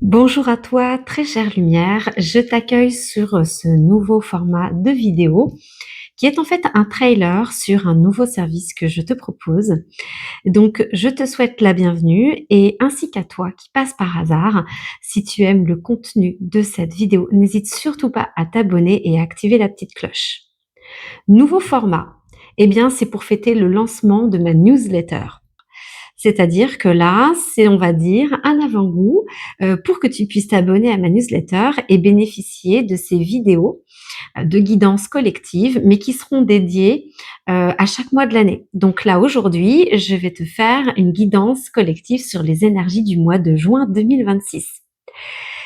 Bonjour à toi, très chère lumière. Je t'accueille sur ce nouveau format de vidéo qui est en fait un trailer sur un nouveau service que je te propose. Donc, je te souhaite la bienvenue et ainsi qu'à toi qui passe par hasard, si tu aimes le contenu de cette vidéo, n'hésite surtout pas à t'abonner et à activer la petite cloche. Nouveau format. Eh bien, c'est pour fêter le lancement de ma newsletter. C'est-à-dire que là, c'est, on va dire, un avant-goût pour que tu puisses t'abonner à ma newsletter et bénéficier de ces vidéos de guidance collective, mais qui seront dédiées à chaque mois de l'année. Donc là, aujourd'hui, je vais te faire une guidance collective sur les énergies du mois de juin 2026.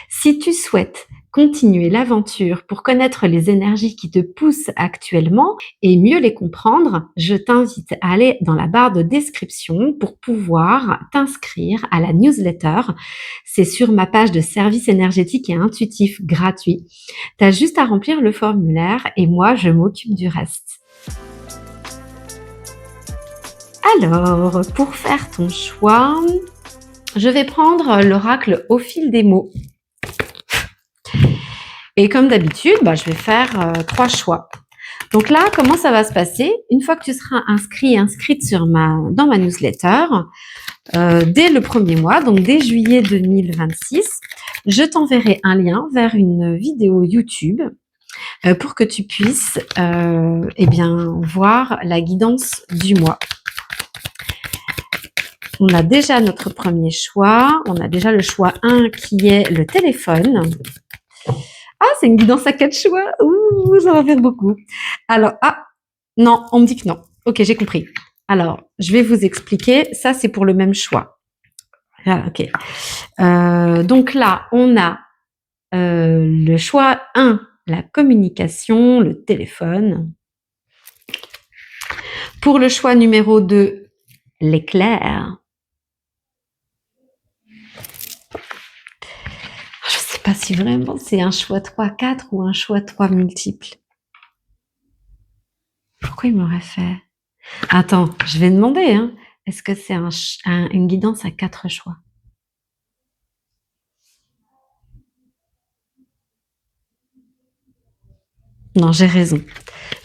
Si tu souhaites continuer l'aventure pour connaître les énergies qui te poussent actuellement et mieux les comprendre, je t'invite à aller dans la barre de description pour pouvoir t'inscrire à la newsletter. C'est sur ma page de service énergétique et intuitif gratuit. Tu as juste à remplir le formulaire et moi, je m'occupe du reste. Alors, pour faire ton choix, je vais prendre l'oracle au fil des mots. Et comme d'habitude, je vais faire 3 choix. Donc là, comment ça va se passer? Une fois que tu seras inscrit et inscrite dans ma newsletter, dès le premier mois, donc dès juillet 2026, je t'enverrai un lien vers une vidéo YouTube pour que tu puisses voir la guidance du mois. On a déjà notre premier choix. On a déjà le choix 1 qui est le téléphone. Ah, c'est une guidance à 4 choix. Ouh, ça va faire beaucoup. Alors, non, on me dit que non. Ok, j'ai compris. Alors, je vais vous expliquer. Ça, c'est pour le même choix. Ah, ok. Donc là, on a le choix 1, la communication, le téléphone. Pour le choix numéro 2, l'éclair. Je ne sais pas si vraiment c'est un choix 3-4 ou un choix 3 multiple. Pourquoi il m'aurait fait? Attends, je vais demander. Est-ce que c'est une guidance à 4 choix? Non, j'ai raison.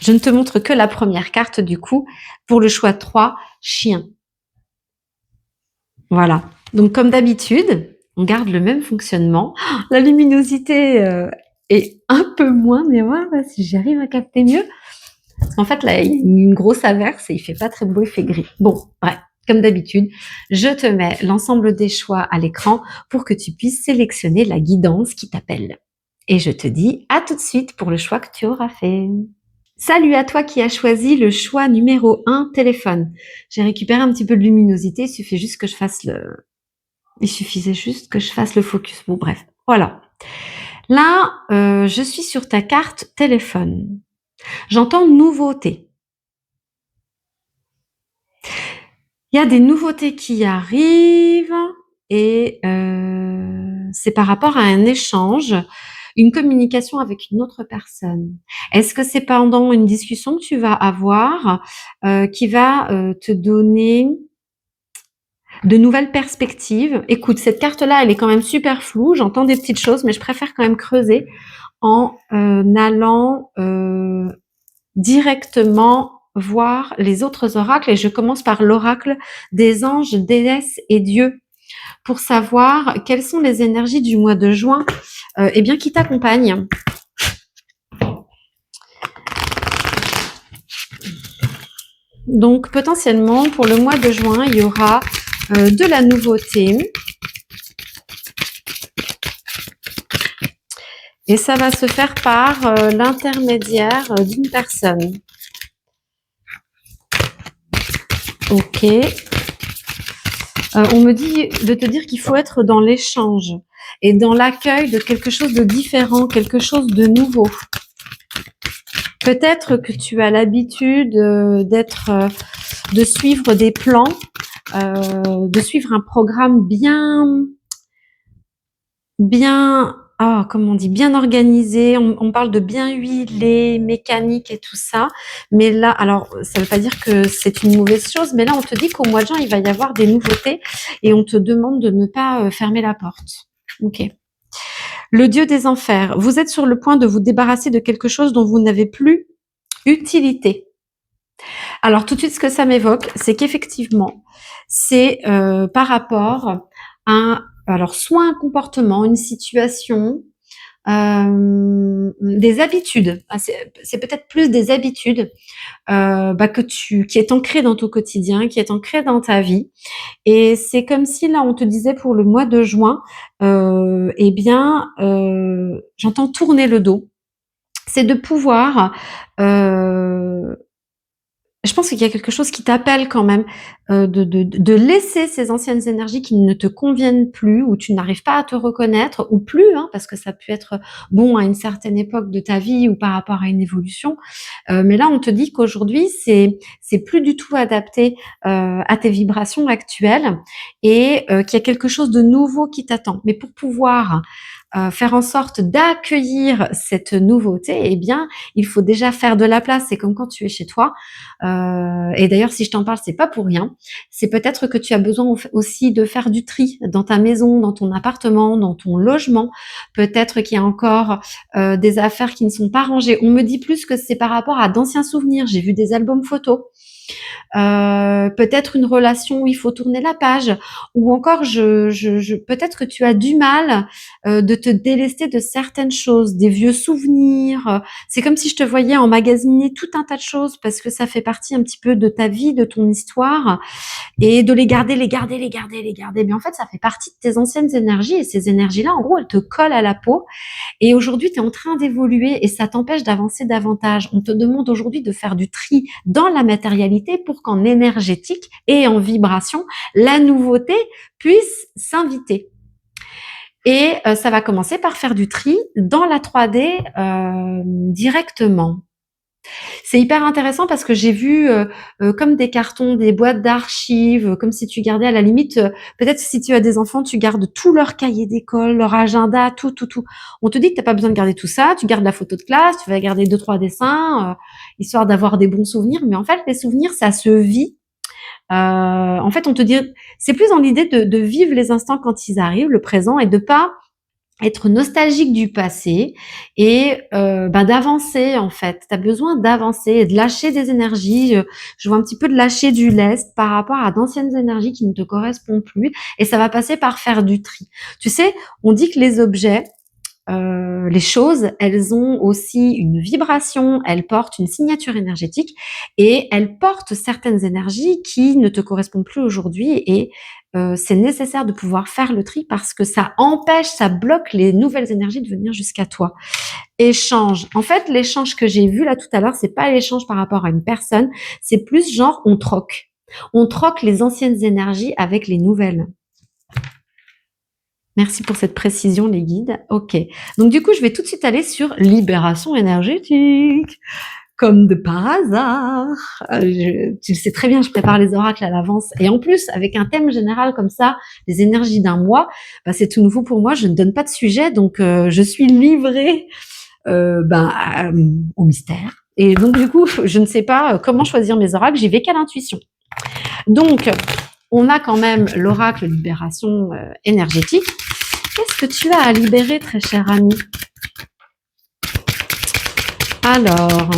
Je ne te montre que la première carte du coup. Pour le choix 3, chien. Voilà. Donc comme d'habitude, on garde le même fonctionnement. La luminosité est un peu moins, mais moi, si j'arrive à capter mieux. Parce qu'en fait, là, il y a une grosse averse et il fait pas très beau, il fait gris. Bon, bref, comme d'habitude, je te mets l'ensemble des choix à l'écran pour que tu puisses sélectionner la guidance qui t'appelle. Et je te dis à tout de suite pour le choix que tu auras fait. Salut à toi qui as choisi le choix numéro 1, téléphone. J'ai récupéré un petit peu de luminosité, il suffisait juste que je fasse le focus. Bon, bref, voilà. Là, je suis sur ta carte téléphone. J'entends nouveauté. Il y a des nouveautés qui arrivent et c'est par rapport à un échange, une communication avec une autre personne. Est-ce que c'est pendant une discussion que tu vas avoir qui va te donner de nouvelles perspectives? Écoute, cette carte-là, elle est quand même super floue. J'entends des petites choses, mais je préfère quand même creuser en allant directement voir les autres oracles et je commence par l'oracle des anges, déesses et dieux pour savoir quelles sont les énergies du mois de juin qui t'accompagnent. Donc potentiellement pour le mois de juin, il y aura de la nouveauté. Et ça va se faire par l'intermédiaire d'une personne. Ok. On me dit de te dire qu'il faut être dans l'échange et dans l'accueil de quelque chose de différent, quelque chose de nouveau. Peut-être que tu as l'habitude de suivre des plans, de suivre un programme bien, comment on dit, bien organisé. On parle de bien huilé, mécanique et tout ça. Mais là, alors, ça ne veut pas dire que c'est une mauvaise chose, mais là, on te dit qu'au mois de juin, il va y avoir des nouveautés et on te demande de ne pas fermer la porte. OK. Le dieu des enfers. Vous êtes sur le point de vous débarrasser de quelque chose dont vous n'avez plus utilité. Alors tout de suite, ce que ça m'évoque, c'est qu'effectivement, c'est par rapport à alors soit un comportement, une situation, des habitudes. Ah, c'est peut-être plus des habitudes bah, qui est ancré dans ton quotidien, qui est ancré dans ta vie. Et c'est comme si là, on te disait pour le mois de juin, eh bien, j'entends tourner le dos. C'est de pouvoir je pense qu'il y a quelque chose qui t'appelle quand même, de laisser ces anciennes énergies qui ne te conviennent plus, où tu n'arrives pas à te reconnaître ou plus, hein, parce que ça peut être bon à une certaine époque de ta vie ou par rapport à une évolution. Mais là, on te dit qu'aujourd'hui, c'est plus du tout adapté, à tes vibrations actuelles et qu'il y a quelque chose de nouveau qui t'attend. Mais pour pouvoir, faire en sorte d'accueillir cette nouveauté, eh bien, il faut déjà faire de la place. C'est comme quand tu es chez toi, et d'ailleurs, si je t'en parle, c'est pas pour rien. C'est peut-être que tu as besoin aussi de faire du tri dans ta maison, dans ton appartement, dans ton logement. Peut-être qu'il y a encore des affaires qui ne sont pas rangées. On me dit plus que c'est par rapport à d'anciens souvenirs. J'ai vu des albums photos. Peut-être une relation où il faut tourner la page, ou encore peut-être que tu as du mal de te délester de certaines choses, des vieux souvenirs. C'est comme si je te voyais emmagasiner tout un tas de choses parce que ça fait partie un petit peu de ta vie, de ton histoire, et de les garder, les garder, les garder, les garder. Mais en fait, ça fait partie de tes anciennes énergies, et ces énergies-là, en gros, elles te collent à la peau. Et aujourd'hui, tu es en train d'évoluer et ça t'empêche d'avancer davantage. On te demande aujourd'hui de faire du tri dans la matérialité pour qu'en énergétique et en vibration, la nouveauté puisse s'inviter. Et ça va commencer par faire du tri dans la 3D directement. C'est hyper intéressant parce que j'ai vu comme des cartons, des boîtes d'archives, comme si tu gardais à la limite, peut-être si tu as des enfants, tu gardes tous leurs cahiers d'école, leur agenda, tout, tout, tout. On te dit que tu n'as pas besoin de garder tout ça, tu gardes la photo de classe, tu vas garder 2, 3 dessins, histoire d'avoir des bons souvenirs. Mais en fait, les souvenirs, ça se vit. En fait, on te dit, c'est plus dans l'idée de vivre les instants quand ils arrivent, le présent, et de pas être nostalgique du passé et d'avancer en fait. Tu as besoin d'avancer et de lâcher des énergies, je vois un petit peu de lâcher du lest par rapport à d'anciennes énergies qui ne te correspondent plus et ça va passer par faire du tri. Tu sais, on dit que les objets, les choses, elles ont aussi une vibration, elles portent une signature énergétique et elles portent certaines énergies qui ne te correspondent plus aujourd'hui et c'est nécessaire de pouvoir faire le tri parce que ça empêche, ça bloque les nouvelles énergies de venir jusqu'à toi. Échange. En fait, l'échange que j'ai vu là tout à l'heure, c'est pas l'échange par rapport à une personne, c'est plus genre on troque. On troque les anciennes énergies avec les nouvelles. Merci pour cette précision, les guides. Ok. Donc, du coup, je vais tout de suite aller sur libération énergétique. Comme de par hasard. Tu le sais très bien, je prépare les oracles à l'avance. Et en plus, avec un thème général comme ça, les énergies d'un mois, bah, c'est tout nouveau pour moi. Je ne donne pas de sujet, donc je suis livrée au mystère. Et donc, du coup, je ne sais pas comment choisir mes oracles. J'y vais qu'à l'intuition. Donc, on a quand même l'oracle libération énergétique. Qu'est-ce que tu as à libérer, très cher ami? Alors,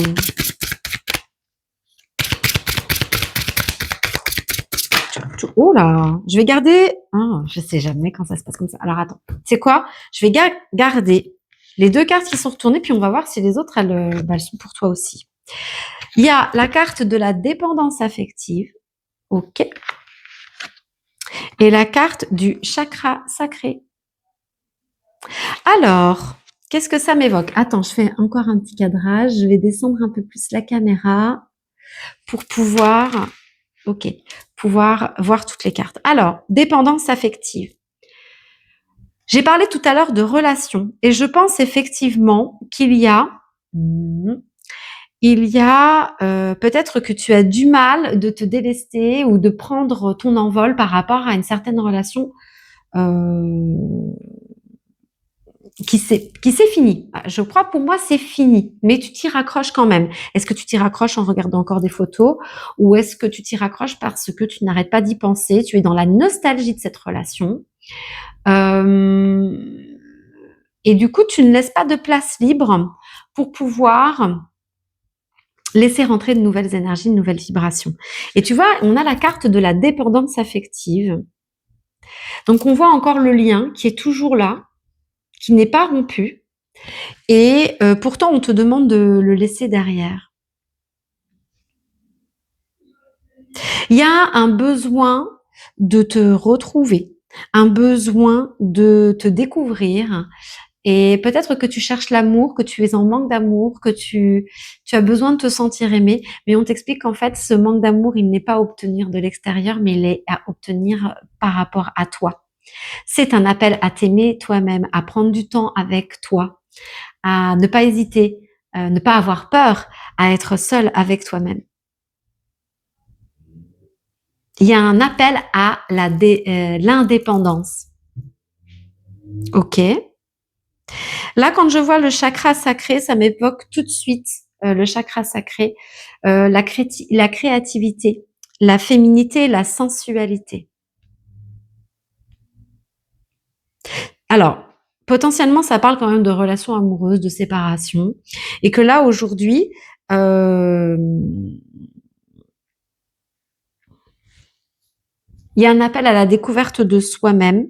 oh là, je vais garder. Oh, je sais jamais quand ça se passe comme ça. Alors attends, c'est quoi? Je vais garder les 2 cartes qui sont retournées, puis on va voir si les autres elles sont pour toi aussi. Il y a la carte de la dépendance affective, ok, et la carte du chakra sacré. Alors, qu'est-ce que ça m'évoque? Attends, je fais encore un petit cadrage. Je vais descendre un peu plus la caméra pour pouvoir voir toutes les cartes. Alors, dépendance affective. J'ai parlé tout à l'heure de relations et je pense effectivement qu'il y a peut-être que tu as du mal de te délester ou de prendre ton envol par rapport à une certaine relation qui s'est finie. Je crois pour moi c'est fini, mais tu t'y raccroches quand même. Est-ce que tu t'y raccroches en regardant encore des photos ou est-ce que tu t'y raccroches parce que tu n'arrêtes pas d'y penser, tu es dans la nostalgie de cette relation Hem et du coup, tu ne laisses pas de place libre pour pouvoir laisser rentrer de nouvelles énergies, de nouvelles vibrations. Et tu vois, on a la carte de la dépendance affective. Donc on voit encore le lien qui est toujours là, qui n'est pas rompu et pourtant on te demande de le laisser derrière. Il y a un besoin de te retrouver, un besoin de te découvrir et peut-être que tu cherches l'amour, que tu es en manque d'amour, que tu as besoin de te sentir aimé, mais on t'explique qu'en fait, ce manque d'amour, il n'est pas à obtenir de l'extérieur, mais il est à obtenir par rapport à toi. C'est un appel à t'aimer toi-même, à prendre du temps avec toi, à ne pas hésiter, ne pas avoir peur, à être seul avec toi-même. Il y a un appel à l'indépendance. Ok. Là, quand je vois le chakra sacré, ça m'évoque tout de suite le chakra sacré, la créativité, la féminité, la sensualité. Alors, potentiellement, ça parle quand même de relations amoureuses, de séparation, et que là, aujourd'hui, il y a un appel à la découverte de soi-même,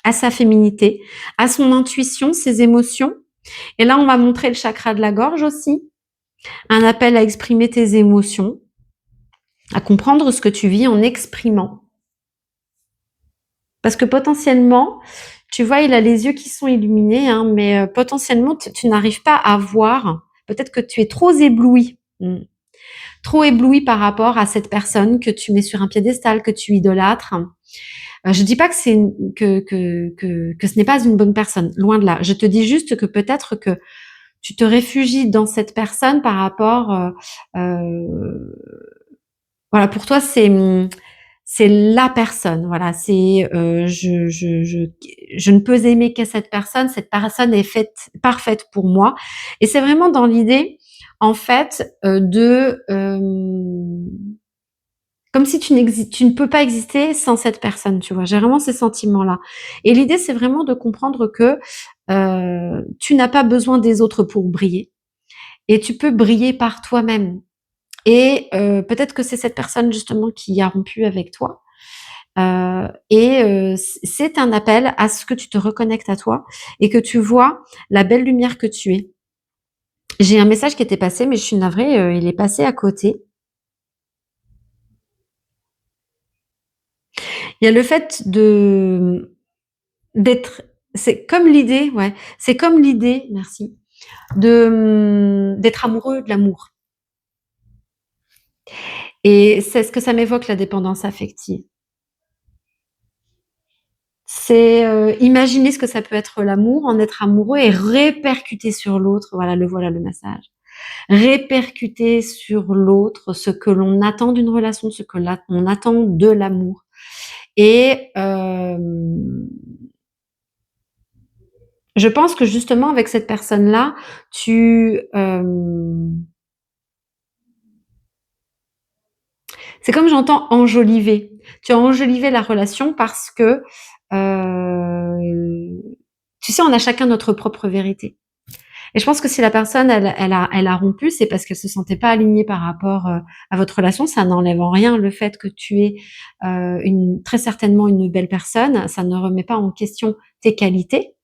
à sa féminité, à son intuition, ses émotions. Et là, on va montrer le chakra de la gorge aussi, un appel à exprimer tes émotions, à comprendre ce que tu vis en exprimant. Parce que potentiellement, tu vois, il a les yeux qui sont illuminés, hein, mais potentiellement, tu n'arrives pas à voir. Peut-être que tu es trop ébloui. Trop ébloui par rapport à cette personne que tu mets sur un piédestal, que tu idolâtres. Je dis pas que c'est que ce n'est pas une bonne personne, loin de là. Je te dis juste que peut-être que tu te réfugies dans cette personne par rapport, voilà, pour toi c'est la personne, voilà, c'est je ne peux aimer que cette personne est faite parfaite pour moi, et c'est vraiment dans l'idée, en fait, comme si tu ne peux pas exister sans cette personne, tu vois? J'ai vraiment ces sentiments-là, et l'idée, c'est vraiment de comprendre que, tu n'as pas besoin des autres pour briller et tu peux briller par toi-même, et peut-être que c'est cette personne justement qui a rompu avec toi, c'est un appel à ce que tu te reconnectes à toi et que tu vois la belle lumière que tu es. J'ai un message qui était passé, mais je suis navrée, il est passé à côté. Il y a le fait d'être, c'est comme l'idée, ouais, c'est comme l'idée, merci, d'être amoureux de l'amour, et c'est ce que ça m'évoque, la dépendance affective. C'est, imaginer ce que ça peut être l'amour, en être amoureux et répercuter sur l'autre, voilà le message. Répercuter sur l'autre ce que l'on attend d'une relation, ce que on attend de l'amour, et je pense que justement avec cette personne-là, c'est comme j'entends enjoliver. Tu as enjolivé la relation parce que, tu sais, on a chacun notre propre vérité. Et je pense que si la personne, elle a rompu, c'est parce qu'elle se sentait pas alignée par rapport, à votre relation. Ça n'enlève en rien le fait que tu es, très certainement une belle personne. Ça ne remet pas en question tes qualités.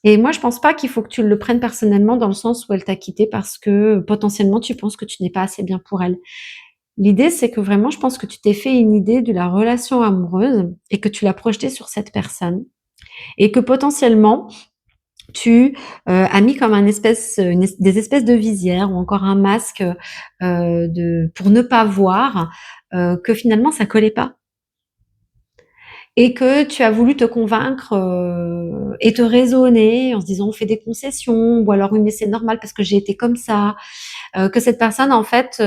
Et moi, je pense pas qu'il faut que tu le prennes personnellement dans le sens où elle t'a quitté parce que, potentiellement, tu penses que tu n'es pas assez bien pour elle. L'idée, c'est que vraiment, je pense que tu t'es fait une idée de la relation amoureuse et que tu l'as projetée sur cette personne, et que potentiellement, tu as mis comme des espèces de visières ou encore un masque, pour ne pas voir, que finalement ça collait pas, et que tu as voulu te convaincre, et te raisonner en se disant: «On fait des concessions» ou alors: «Oui, mais c'est normal parce que j'ai été comme ça», que cette personne en fait,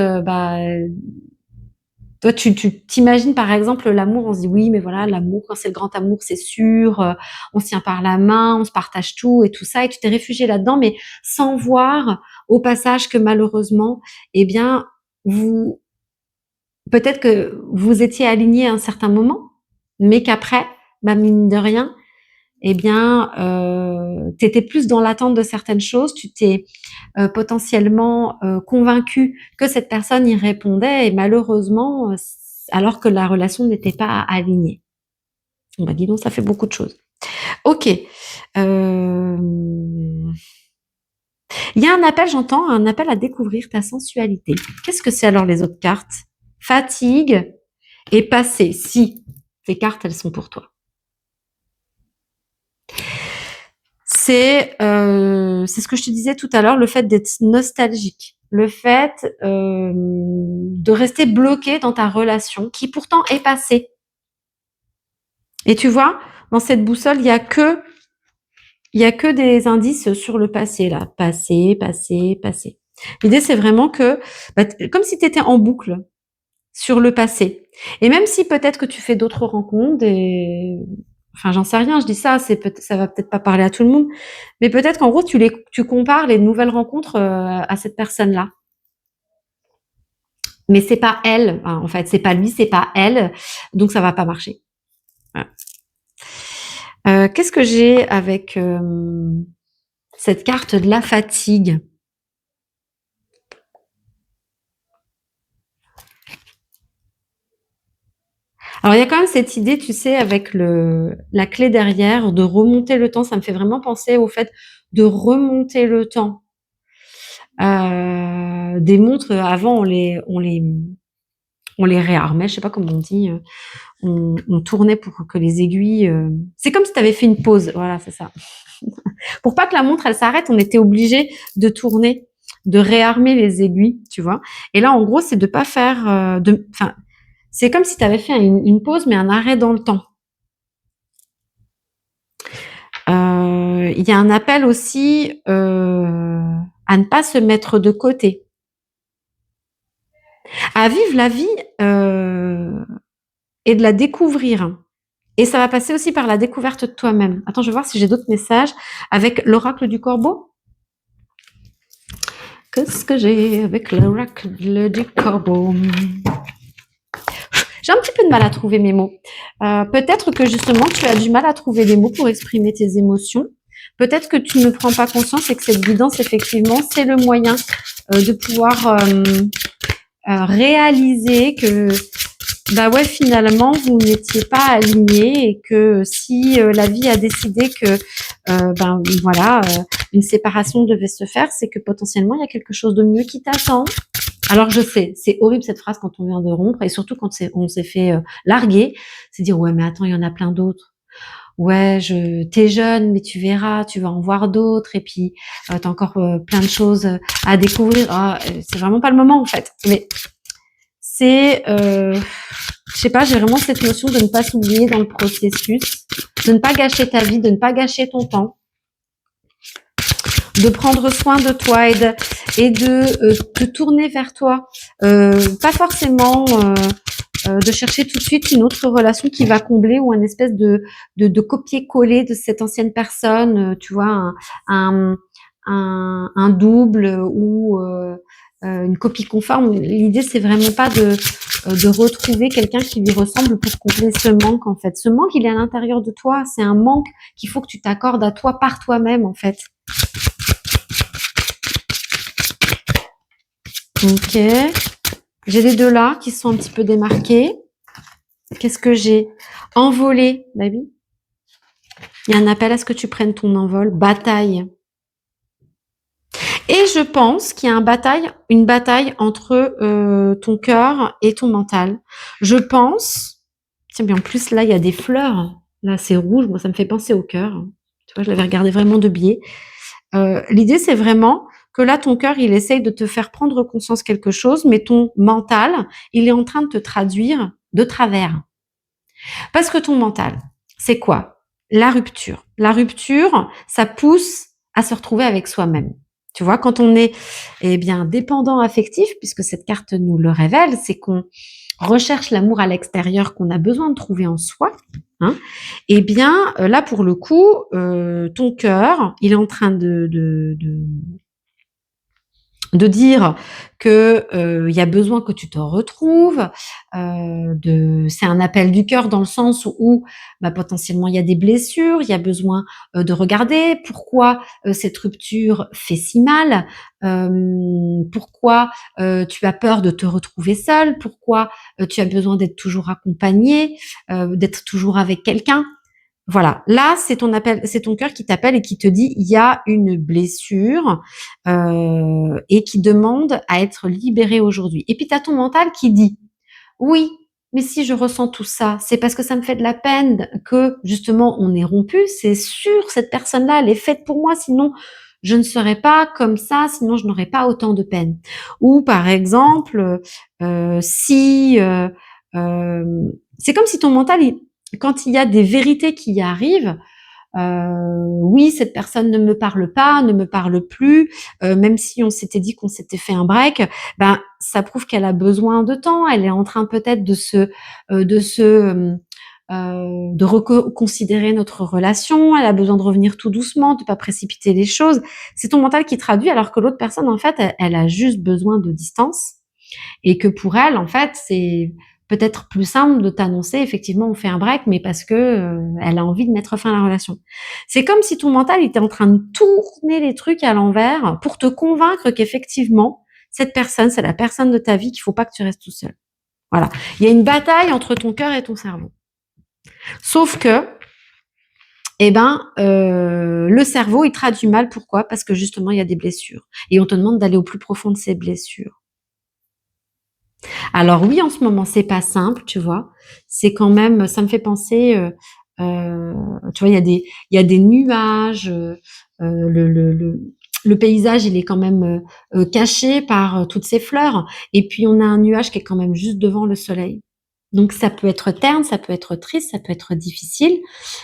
toi, tu t'imagines, par exemple, l'amour, on se dit: «Oui, mais voilà, l'amour, quand c'est le grand amour, c'est sûr, on se tient par la main, on se partage tout et tout ça», et tu t'es réfugié là-dedans, mais sans voir au passage que malheureusement, eh bien, vous peut-être que vous étiez alignés à un certain moment, mais qu'après, bah, mine de rien, eh bien, tu étais plus dans l'attente de certaines choses, tu t'es potentiellement convaincu que cette personne y répondait et malheureusement, alors que la relation n'était pas alignée. Bah dis donc, ça fait beaucoup de choses. Ok. Il y a un appel, j'entends, un appel à découvrir ta sensualité. Qu'est-ce que c'est alors les autres cartes? Fatigue et passé. Si, ces cartes, elles sont pour toi. C'est ce que je te disais tout à l'heure, le fait d'être nostalgique, le fait de rester bloqué dans ta relation qui pourtant est passée. Et tu vois, dans cette boussole, il y a que des indices sur le passé là, passé, passé, passé. L'idée c'est vraiment que, bah, comme si tu étais en boucle sur le passé. Et même si peut-être que tu fais d'autres rencontres et enfin j'en sais rien, je dis ça, ça va peut-être pas parler à tout le monde, mais peut-être qu'en gros tu compares les nouvelles rencontres à cette personne-là. Mais c'est pas elle, hein, en fait, c'est pas lui, c'est pas elle, donc ça va pas marcher. Voilà. Qu'est-ce que j'ai avec cette carte de la fatigue? Alors il y a quand même cette idée, tu sais, avec la clé derrière, de remonter le temps. Ça me fait vraiment penser au fait de remonter le temps. Des montres, avant, on les réarmait, je sais pas comment on dit. On tournait pour que les aiguilles. C'est comme si tu avais fait une pause. Voilà, c'est ça. Pour pas que la montre elle s'arrête, on était obligé de tourner, de réarmer les aiguilles, tu vois. Et là, en gros, c'est de pas faire. Enfin, c'est comme si tu avais fait une pause, mais un arrêt dans le temps. Il y a un appel aussi à ne pas se mettre de côté, à vivre la vie et de la découvrir. Et ça va passer aussi par la découverte de toi-même. Attends, je vais voir si j'ai d'autres messages avec l'oracle du corbeau. Qu'est-ce que j'ai avec l'oracle du corbeau? J'ai un petit peu de mal à trouver mes mots. Peut-être que justement, tu as du mal à trouver les mots pour exprimer tes émotions. Peut-être que tu ne prends pas conscience et que cette guidance, effectivement, c'est le moyen de pouvoir réaliser que bah ouais, finalement, vous n'étiez pas alignés et que si la vie a décidé que ben voilà, une séparation devait se faire, c'est que potentiellement il y a quelque chose de mieux qui t'attend. Alors je sais, c'est horrible cette phrase quand on vient de rompre et surtout quand on s'est fait larguer, c'est dire ouais mais attends il y en a plein d'autres. Ouais, t'es jeune, mais tu verras, tu vas en voir d'autres, et puis t'as encore plein de choses à découvrir. Ah, c'est vraiment pas le moment en fait. Mais c'est, je sais pas, j'ai vraiment cette notion de ne pas s'oublier dans le processus, de ne pas gâcher ta vie, de ne pas gâcher ton temps, de prendre soin de toi et de te tourner vers toi, pas forcément de chercher tout de suite une autre relation qui va combler ou un espèce de copier-coller de cette ancienne personne, tu vois, un, un double ou une copie conforme. L'idée, c'est vraiment pas de retrouver quelqu'un qui lui ressemble pour combler ce manque, en fait. Ce manque, il est à l'intérieur de toi. C'est un manque qu'il faut que tu t'accordes à toi par toi-même, en fait. Ok. J'ai les deux là qui sont un petit peu démarqués. Qu'est-ce que j'ai? Envolé, baby. Il y a un appel à ce que tu prennes ton envol. Bataille. Et je pense qu'il y a une bataille entre ton cœur et ton mental. Je pense, tiens, mais en plus là, il y a des fleurs. Là, c'est rouge. Moi, ça me fait penser au cœur. Tu vois, je l'avais regardé vraiment de biais. L'idée, c'est vraiment que là, ton cœur, il essaye de te faire prendre conscience quelque chose, mais ton mental, il est en train de te traduire de travers. Parce que ton mental, c'est quoi? La rupture. La rupture, ça pousse à se retrouver avec soi-même. Tu vois, quand on est eh bien dépendant affectif, puisque cette carte nous le révèle, c'est qu'on recherche l'amour à l'extérieur qu'on a besoin de trouver en soi. Hein, eh bien, là pour le coup, ton cœur, il est en train de dire que, il y a besoin que tu te retrouves, c'est un appel du cœur dans le sens où, bah, potentiellement il y a des blessures, il y a besoin, de regarder pourquoi, cette rupture fait si mal, pourquoi, tu as peur de te retrouver seule, pourquoi, tu as besoin d'être toujours accompagnée, d'être toujours avec quelqu'un. Voilà, là, c'est ton cœur qui t'appelle et qui te dit: «Il y a une blessure, et qui demande à être libérée aujourd'hui» et puis tu as ton mental qui dit: «Oui, mais si je ressens tout ça, c'est parce que ça me fait de la peine que justement on est rompu. C'est sûr, cette personne-là, elle est faite pour moi, sinon je ne serais pas comme ça, sinon je n'aurais pas autant de peine». Ou par exemple, si, c'est comme si ton mental, il quand il y a des vérités qui arrivent, oui, cette personne ne me parle pas, ne me parle plus, même si on s'était dit qu'on s'était fait un break, ben, ça prouve qu'elle a besoin de temps. Elle est en train peut-être de reconsidérer notre relation. Elle a besoin de revenir tout doucement, de pas précipiter les choses. C'est ton mental qui traduit, alors que l'autre personne, en fait, elle a juste besoin de distance et que pour elle, en fait, c'est peut-être plus simple de t'annoncer effectivement on fait un break, mais parce que elle a envie de mettre fin à la relation. C'est comme si ton mental était en train de tourner les trucs à l'envers pour te convaincre qu'effectivement cette personne, c'est la personne de ta vie, qu'il faut pas que tu restes tout seul. Voilà. Il y a une bataille entre ton cœur et ton cerveau. Sauf que, eh ben, le cerveau, il traduit mal. Pourquoi? Parce que justement, il y a des blessures. Et on te demande d'aller au plus profond de ces blessures. Alors oui, en ce moment, c'est pas simple, tu vois? C'est quand même ça me fait penser, tu vois, il y a des nuages, le paysage, il est quand même, caché par, toutes ces fleurs et puis on a un nuage qui est quand même juste devant le soleil. Donc ça peut être terne, ça peut être triste, ça peut être difficile.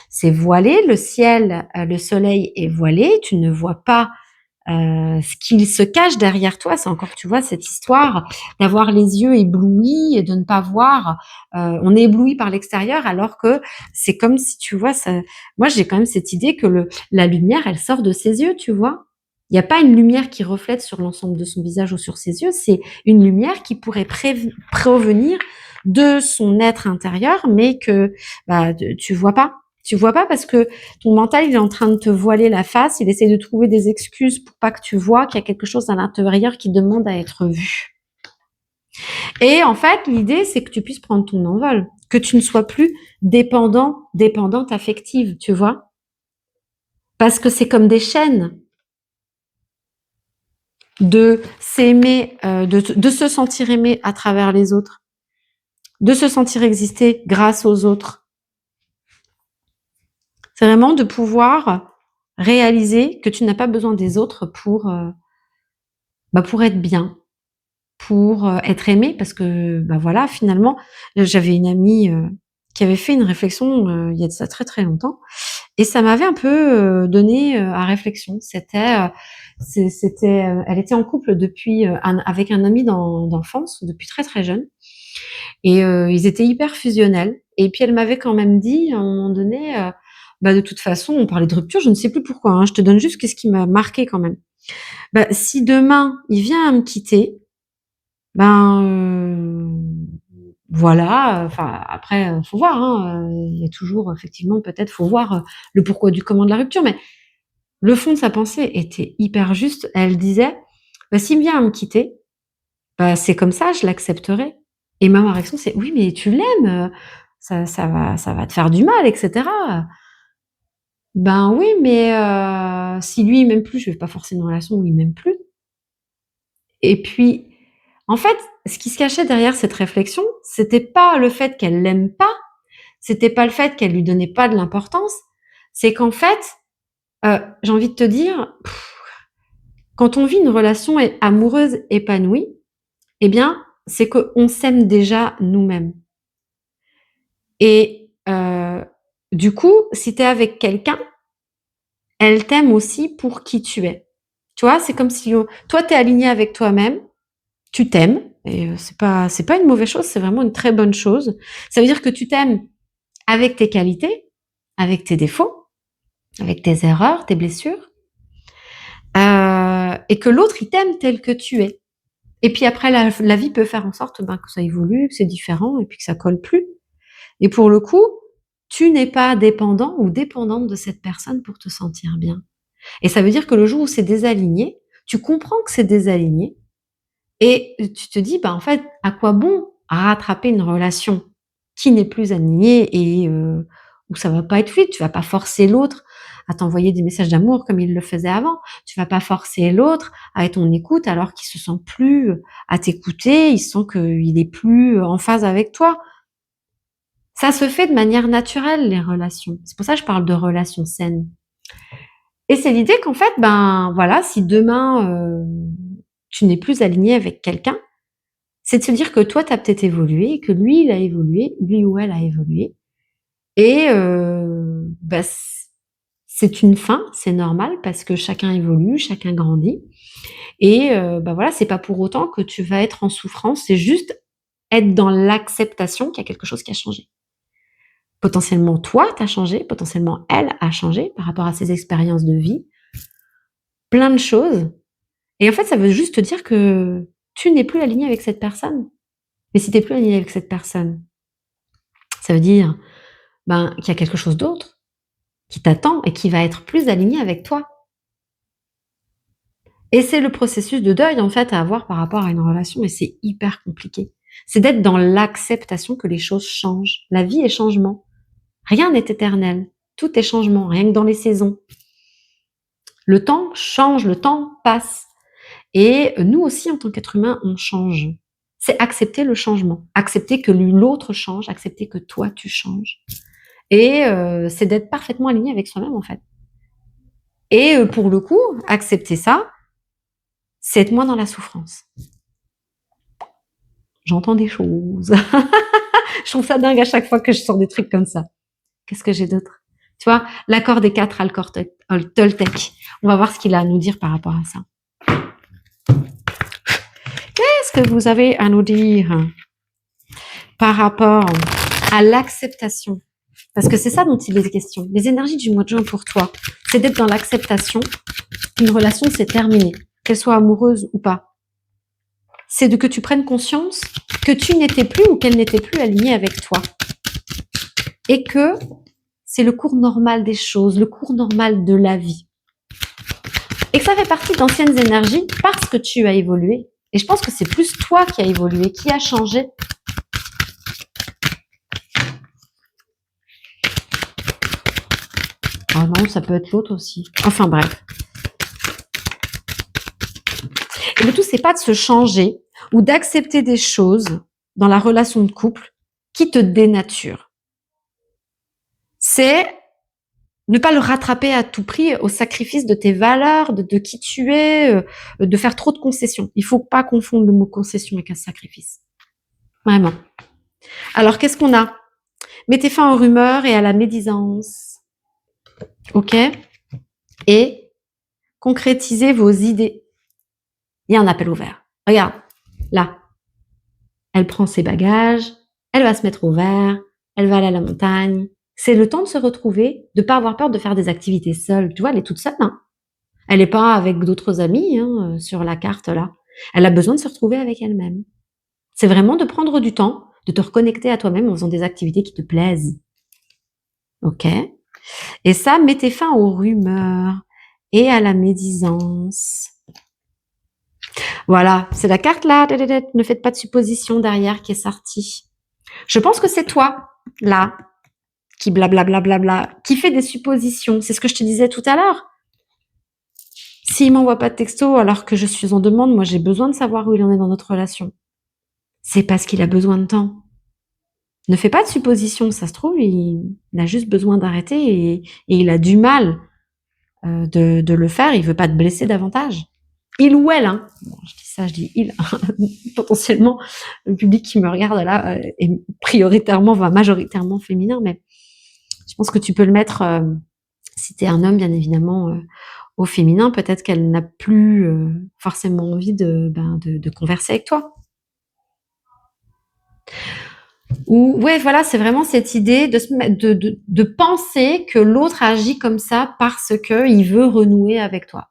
C'est voilé, le ciel, le soleil est voilé, tu ne vois pas ce qu'il se cache derrière toi. C'est encore, tu vois, cette histoire d'avoir les yeux éblouis et de ne pas voir. On est ébloui par l'extérieur alors que c'est comme si, tu vois, ça, moi j'ai quand même cette idée que la lumière, elle sort de ses yeux, tu vois. Il n'y a pas une lumière qui reflète sur l'ensemble de son visage ou sur ses yeux, c'est une lumière qui pourrait provenir de son être intérieur, mais que bah, tu vois pas. Tu vois pas parce que ton mental, il est en train de te voiler la face, il essaie de trouver des excuses pour pas que tu vois qu'il y a quelque chose à l'intérieur qui demande à être vu. Et en fait, l'idée, c'est que tu puisses prendre ton envol, que tu ne sois plus dépendante affective, tu vois? Parce que c'est comme des chaînes de s'aimer, de se sentir aimé à travers les autres, de se sentir exister grâce aux autres. C'est vraiment de pouvoir réaliser que tu n'as pas besoin des autres pour être bien, pour, être aimé parce que, bah, voilà, finalement, j'avais une amie, qui avait fait une réflexion, il y a de ça très, très longtemps et ça m'avait un peu, donné, à réflexion. Elle était en couple depuis, avec un ami d'enfance depuis très, très jeune et ils étaient hyper fusionnels et puis elle m'avait quand même dit à un moment donné, bah, de toute façon, on parlait de rupture, je ne sais plus pourquoi, hein, je te donne juste qu'est-ce qui m'a marqué quand même. Bah, si demain il vient à me quitter, ben, voilà, enfin après, faut voir, hein, il y a toujours effectivement peut-être faut voir, le pourquoi du comment de la rupture, mais le fond de sa pensée était hyper juste. Elle disait: «Bah, s'il vient à me quitter, bah, c'est comme ça, je l'accepterai» et moi ma réaction c'est: «Oui, mais tu l'aimes, ça va te faire du mal et cetera». Ben oui, mais si lui il m'aime plus, je vais pas forcer une relation où il m'aime plus et puis en fait, ce qui se cachait derrière cette réflexion, c'était pas le fait qu'elle l'aime pas, c'était pas le fait qu'elle lui donnait pas de l'importance, c'est qu'en fait, j'ai envie de te dire, quand on vit une relation amoureuse épanouie, eh bien, c'est qu'on s'aime déjà nous-mêmes et du coup, si tu es avec quelqu'un, elle t'aime aussi pour qui tu es. Tu vois? C'est comme si, toi, tu es aligné avec toi-même, tu t'aimes et c'est pas une mauvaise chose, c'est vraiment une très bonne chose. Ça veut dire que tu t'aimes avec tes qualités, avec tes défauts, avec tes erreurs, tes blessures, et que l'autre, il t'aime tel que tu es. Et puis après, la vie peut faire en sorte que ça évolue, que c'est différent, et puis que ça colle plus. Et pour le coup, tu n'es pas dépendant ou dépendante de cette personne pour te sentir bien. Et ça veut dire que le jour où c'est désaligné, tu comprends que c'est désaligné, et tu te dis, en fait, à quoi bon rattraper une relation qui n'est plus alignée et où ça va pas être fluide. Tu vas pas forcer l'autre à t'envoyer des messages d'amour comme il le faisait avant. Tu vas pas forcer l'autre à être en écoute alors qu'il se sent plus à t'écouter, il sent qu'il est plus en phase avec toi. Ça se fait de manière naturelle, les relations. C'est pour ça que je parle de relations saines. Et c'est l'idée qu'en fait, voilà, si demain tu n'es plus aligné avec quelqu'un, c'est de se dire que toi, tu as peut-être évolué, que lui, il a évolué, lui ou elle a évolué. Et c'est une fin, c'est normal parce que chacun évolue, chacun grandit. Et voilà, c'est pas pour autant que tu vas être en souffrance, c'est juste être dans l'acceptation qu'il y a quelque chose qui a changé. Potentiellement, toi, tu as changé, potentiellement, elle a changé par rapport à ses expériences de vie, plein de choses. Et en fait, ça veut juste te dire que tu n'es plus aligné avec cette personne. Mais si tu n'es plus aligné avec cette personne, ça veut dire qu'il y a quelque chose d'autre qui t'attend et qui va être plus aligné avec toi. Et c'est le processus de deuil, en fait, à avoir par rapport à une relation, et c'est hyper compliqué. C'est d'être dans l'acceptation que les choses changent. La vie est changement. Rien n'est éternel. Tout est changement, rien que dans les saisons. Le temps change, le temps passe. Et nous aussi, en tant qu'être humain, on change. C'est accepter le changement. Accepter que l'autre change, accepter que toi, tu changes. Et c'est d'être parfaitement aligné avec soi-même, en fait. Et pour le coup, accepter ça, c'est être moins dans la souffrance. J'entends des choses. Je trouve ça dingue à chaque fois que je sors des trucs comme ça. Qu'est-ce que j'ai d'autre? Tu vois, l'accord des 4 accords Toltec. On va voir ce qu'il a à nous dire par rapport à ça. Qu'est-ce que vous avez à nous dire par rapport à l'acceptation? Parce que c'est ça dont il est question. Les énergies du mois de juin pour toi, c'est d'être dans l'acceptation qu'une relation s'est terminée, qu'elle soit amoureuse ou pas. C'est que tu prennes conscience que tu n'étais plus ou qu'elle n'était plus alignée avec toi. Et que c'est le cours normal des choses, le cours normal de la vie. Et que ça fait partie d'anciennes énergies parce que tu as évolué. Et je pense que c'est plus toi qui as évolué, qui a changé. Ah non, ça peut être l'autre aussi. Enfin bref. Et le tout, c'est pas de se changer ou d'accepter des choses dans la relation de couple qui te dénaturent. C'est ne pas le rattraper à tout prix au sacrifice de tes valeurs, de qui tu es, de faire trop de concessions. Il faut pas confondre le mot concession avec un sacrifice. Vraiment. Alors, qu'est-ce qu'on a? Mettez fin aux rumeurs et à la médisance. Ok? Et concrétisez vos idées. Il y a un appel ouvert. Regarde, là. Elle prend ses bagages, elle va se mettre au vert, elle va aller à la montagne. C'est le temps de se retrouver, de pas avoir peur de faire des activités seule. Tu vois, elle est toute seule, hein. Elle n'est pas avec d'autres amis sur la carte là. Elle a besoin de se retrouver avec elle-même. C'est vraiment de prendre du temps, de te reconnecter à toi-même en faisant des activités qui te plaisent. Ok? Et ça, mettez fin aux rumeurs et à la médisance. Voilà, c'est la carte là. Ne faites pas de suppositions derrière qui est sortie. Je pense que c'est toi, là, qui blablabla, qui fait des suppositions. C'est ce que je te disais tout à l'heure. S'il m'envoie pas de texto alors que je suis en demande, moi j'ai besoin de savoir où il en est dans notre relation. C'est parce qu'il a besoin de temps. Ne fais pas de suppositions, ça se trouve, il a juste besoin d'arrêter et il a du mal de le faire, il veut pas te blesser davantage. Il ou elle, hein. Bon, je dis ça, je dis il. Potentiellement, le public qui me regarde là est majoritairement féminin, mais je pense que tu peux le mettre, si t'es un homme, bien évidemment, au féminin. Peut-être qu'elle n'a plus forcément envie de converser avec toi. Ou ouais, voilà, c'est vraiment cette idée de penser que l'autre agit comme ça parce que il veut renouer avec toi.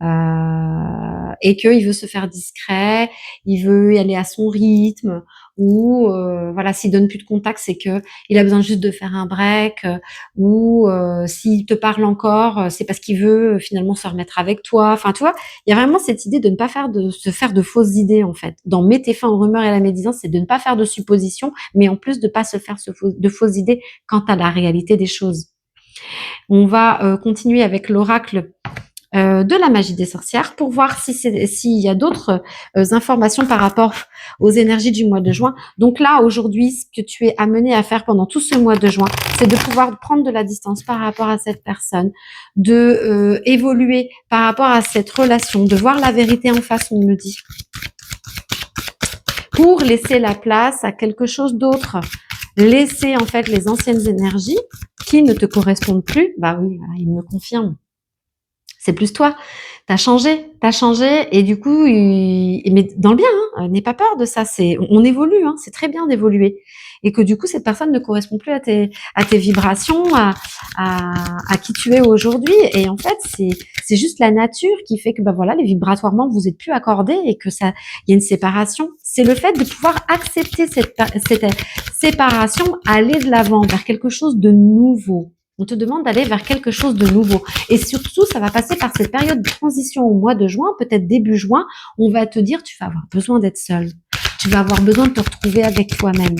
et qu'il veut se faire discret, il veut y aller à son rythme, ou voilà, s'il donne plus de contact, c'est que il a besoin juste de faire un break, ou s'il te parle encore, c'est parce qu'il veut finalement se remettre avec toi. Enfin, tu vois, il y a vraiment cette idée de ne pas se faire de fausses idées en fait. Dans Mets tes fins aux rumeurs et à la médisance, c'est de ne pas faire de suppositions, mais en plus de pas se faire de fausses idées quant à la réalité des choses. On va continuer avec l'oracle de la magie des sorcières pour voir s'il y a d'autres informations par rapport aux énergies du mois de juin. Donc là, aujourd'hui, ce que tu es amené à faire pendant tout ce mois de juin, c'est de pouvoir prendre de la distance par rapport à cette personne, de évoluer par rapport à cette relation, de voir la vérité en face, on me dit, pour laisser la place à quelque chose d'autre. Laisser en fait les anciennes énergies qui ne te correspondent plus. Bah oui, voilà, il me confirme. C'est plus toi. T'as changé, et du coup, mais dans le bien, hein, n'aie pas peur de ça. On évolue, hein, c'est très bien d'évoluer, et que du coup, cette personne ne correspond plus à tes vibrations, à qui tu es aujourd'hui. Et en fait, c'est juste la nature qui fait que, bah voilà, les vibratoirement, vous êtes plus accordés et que ça, il y a une séparation. C'est le fait de pouvoir accepter cette séparation, aller de l'avant vers quelque chose de nouveau. On te demande d'aller vers quelque chose de nouveau. Et surtout, ça va passer par cette période de transition au mois de juin, peut-être début juin. On va te dire, tu vas avoir besoin d'être seul. Tu vas avoir besoin de te retrouver avec toi-même.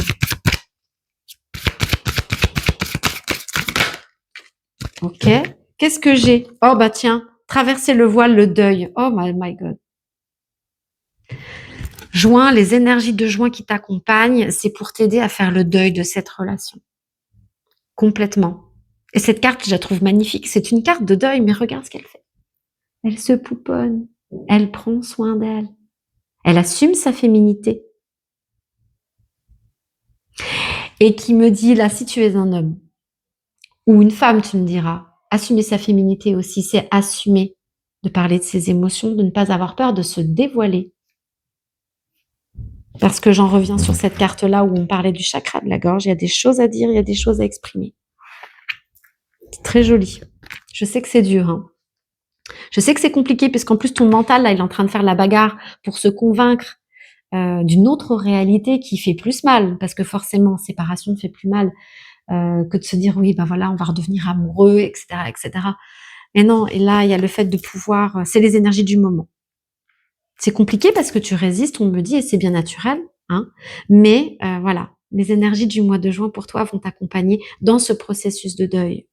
Ok. Qu'est-ce que j'ai? Oh bah tiens, traverser le voile, le deuil. Oh my God. Juin, les énergies de juin qui t'accompagnent, c'est pour t'aider à faire le deuil de cette relation. Complètement. Et cette carte, je la trouve magnifique. C'est une carte de deuil, mais regarde ce qu'elle fait. Elle se pouponne. Elle prend soin d'elle. Elle assume sa féminité. Et qui me dit, là, si tu es un homme ou une femme, tu me diras, assumer sa féminité aussi, c'est assumer de parler de ses émotions, de ne pas avoir peur de se dévoiler. Parce que j'en reviens sur cette carte-là où on parlait du chakra de la gorge. Il y a des choses à dire, il y a des choses à exprimer. C'est très joli. Je sais que c'est dur, hein. Je sais que c'est compliqué puisqu'en plus ton mental, là, il est en train de faire la bagarre pour se convaincre d'une autre réalité qui fait plus mal, parce que forcément, séparation fait plus mal que de se dire oui, ben voilà, on va redevenir amoureux, etc., etc. Mais non, et là, il y a le fait de pouvoir, c'est les énergies du moment. C'est compliqué parce que tu résistes, on me dit, et c'est bien naturel, hein. Mais voilà, les énergies du mois de juin pour toi vont t'accompagner dans ce processus de deuil.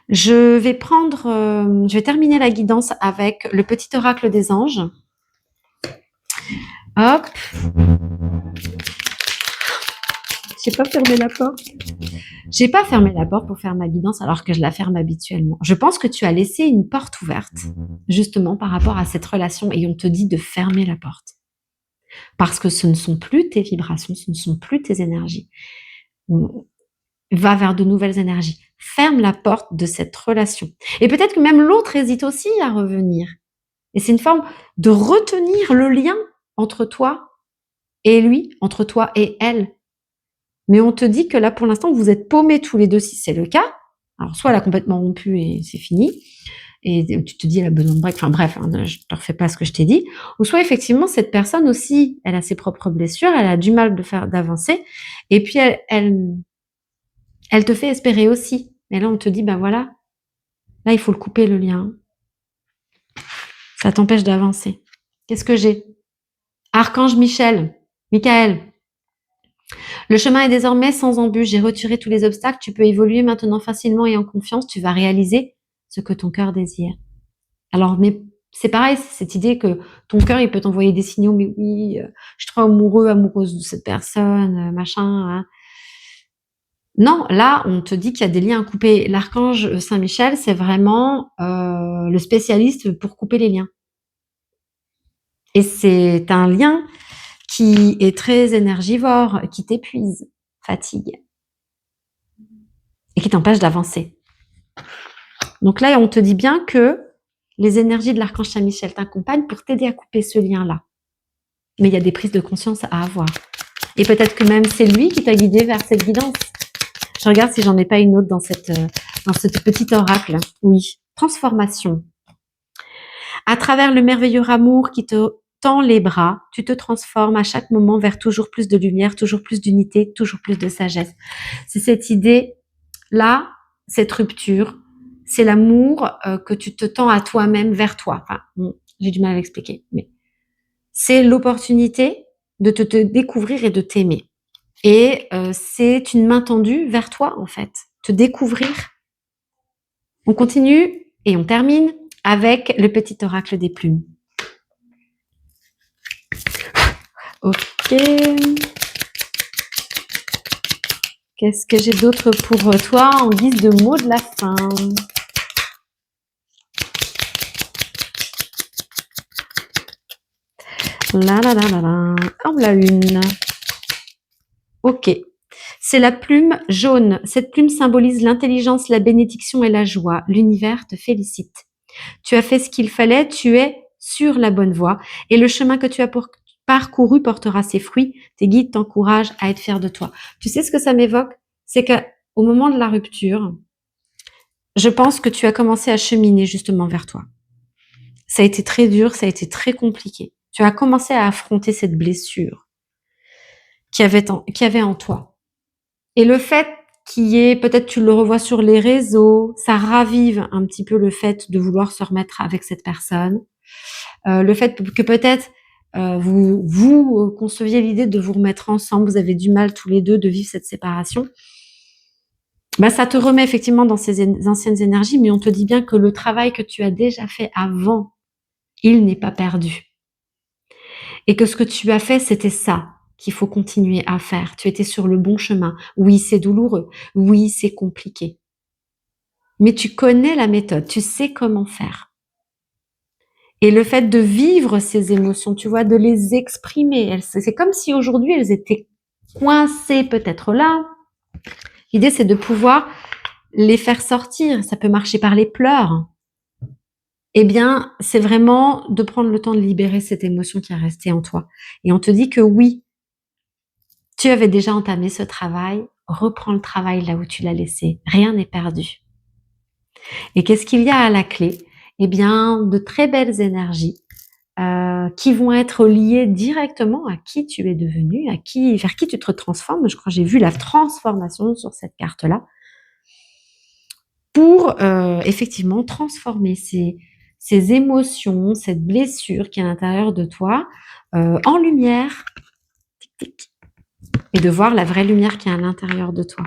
Je vais terminer la guidance avec le petit oracle des anges. Hop. J'ai pas fermé la porte. J'ai pas fermé la porte pour faire ma guidance alors que je la ferme habituellement. Je pense que tu as laissé une porte ouverte, justement par rapport à cette relation, et on te dit de fermer la porte. Parce que ce ne sont plus tes vibrations, ce ne sont plus tes énergies. Va vers de nouvelles énergies. Ferme la porte de cette relation. Et peut-être que même l'autre hésite aussi à revenir. Et c'est une forme de retenir le lien entre toi et lui, entre toi et elle. Mais on te dit que là, pour l'instant, vous êtes paumés tous les deux, si c'est le cas. Alors, soit elle a complètement rompu et c'est fini, et tu te dis elle a besoin de break, enfin bref, hein, je te refais pas ce que je t'ai dit. Ou soit effectivement, cette personne aussi, elle a ses propres blessures, elle a du mal d'avancer, et puis elle te fait espérer aussi. Mais là, on te dit, ben voilà, là, il faut le couper, le lien. Ça t'empêche d'avancer. Qu'est-ce que j'ai? Archange Michael. Le chemin est désormais sans embûche. J'ai retiré tous les obstacles. Tu peux évoluer maintenant facilement et en confiance. Tu vas réaliser ce que ton cœur désire. Alors, mais c'est pareil, c'est cette idée que ton cœur, il peut t'envoyer des signaux. Mais oui, je suis trop amoureuse de cette personne, machin. Hein. Non, là, on te dit qu'il y a des liens à couper. L'archange Saint-Michel, c'est vraiment le spécialiste pour couper les liens. Et c'est un lien qui est très énergivore, qui t'épuise, fatigue, et qui t'empêche d'avancer. Donc là, on te dit bien que les énergies de l'archange Saint-Michel t'accompagnent pour t'aider à couper ce lien-là. Mais il y a des prises de conscience à avoir. Et peut-être que même c'est lui qui t'a guidé vers cette guidance. Je regarde si j'en ai pas une autre dans ce petit oracle. Oui, transformation. À travers le merveilleux amour qui te tend les bras, tu te transformes à chaque moment vers toujours plus de lumière, toujours plus d'unité, toujours plus de sagesse. C'est cette idée-là, cette rupture, c'est l'amour que tu te tends à toi-même, vers toi. Enfin, j'ai du mal à l'expliquer, mais c'est l'opportunité de te découvrir et de t'aimer. Et c'est une main tendue vers toi, en fait. Te découvrir. On continue et on termine avec le petit oracle des plumes. Ok. Qu'est-ce que j'ai d'autre pour toi en guise de mot de la fin? La la la la la. Oh, la une. Ok. C'est la plume jaune. Cette plume symbolise l'intelligence, la bénédiction et la joie. L'univers te félicite. Tu as fait ce qu'il fallait, tu es sur la bonne voie et le chemin que tu as parcouru portera ses fruits. Tes guides t'encouragent à être fier de toi. Tu sais ce que ça m'évoque? C'est qu'au moment de la rupture, je pense que tu as commencé à cheminer justement vers toi. Ça a été très dur, ça a été très compliqué. Tu as commencé à affronter cette blessure qu'il y avait en toi. Et le fait qu'il y ait, peut-être tu le revois sur les réseaux, ça ravive un petit peu le fait de vouloir se remettre avec cette personne. Le fait que peut-être vous conceviez l'idée de vous remettre ensemble, vous avez du mal tous les deux de vivre cette séparation. Bah, ça te remet effectivement dans ces anciennes énergies, mais on te dit bien que le travail que tu as déjà fait avant, il n'est pas perdu. Et que ce que tu as fait, c'était ça qu'il faut continuer à faire. Tu étais sur le bon chemin. Oui, c'est douloureux. Oui, c'est compliqué. Mais tu connais la méthode, tu sais comment faire. Et le fait de vivre ces émotions, tu vois, de les exprimer, c'est comme si aujourd'hui elles étaient coincées peut-être là. L'idée, c'est de pouvoir les faire sortir. Ça peut marcher par les pleurs. Eh bien, c'est vraiment de prendre le temps de libérer cette émotion qui est restée en toi. Et on te dit que oui, tu avais déjà entamé ce travail, reprends le travail là où tu l'as laissé. Rien n'est perdu. Et qu'est-ce qu'il y a à la clé? Eh bien, de très belles énergies qui vont être liées directement à qui tu es devenu, vers qui tu te transformes. Je crois que j'ai vu la transformation sur cette carte-là pour effectivement transformer ces émotions, cette blessure qui est à l'intérieur de toi en lumière. Tic, tic. Et de voir la vraie lumière qui est à l'intérieur de toi.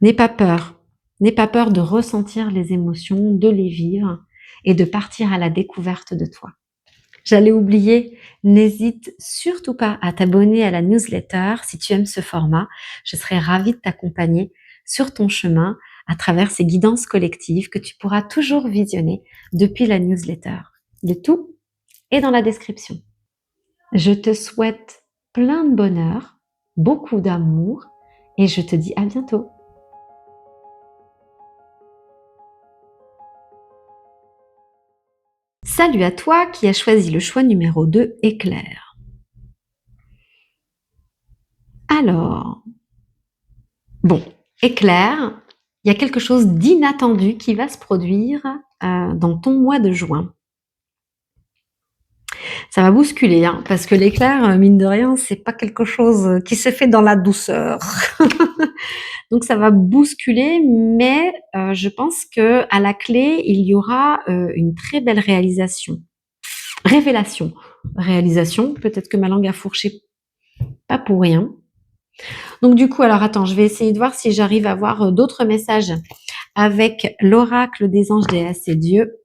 N'aie pas peur. N'aie pas peur de ressentir les émotions, de les vivre et de partir à la découverte de toi. J'allais oublier, n'hésite surtout pas à t'abonner à la newsletter si tu aimes ce format. Je serai ravie de t'accompagner sur ton chemin à travers ces guidances collectives que tu pourras toujours visionner depuis la newsletter. Le tout est dans la description. Je te souhaite plein de bonheur, beaucoup d'amour et je te dis à bientôt. Salut à toi qui as choisi le choix numéro 2, éclair. Alors, bon, éclair, il y a quelque chose d'inattendu qui va se produire dans ton mois de juin. Ça va bousculer, hein, parce que l'éclair, mine de rien, c'est pas quelque chose qui se fait dans la douceur. Donc ça va bousculer, mais je pense que à la clé, il y aura une très belle révélation, peut-être que ma langue a fourché, pas pour rien. Donc du coup, alors attends, je vais essayer de voir si j'arrive à voir d'autres messages avec l'oracle des anges, déesses et dieux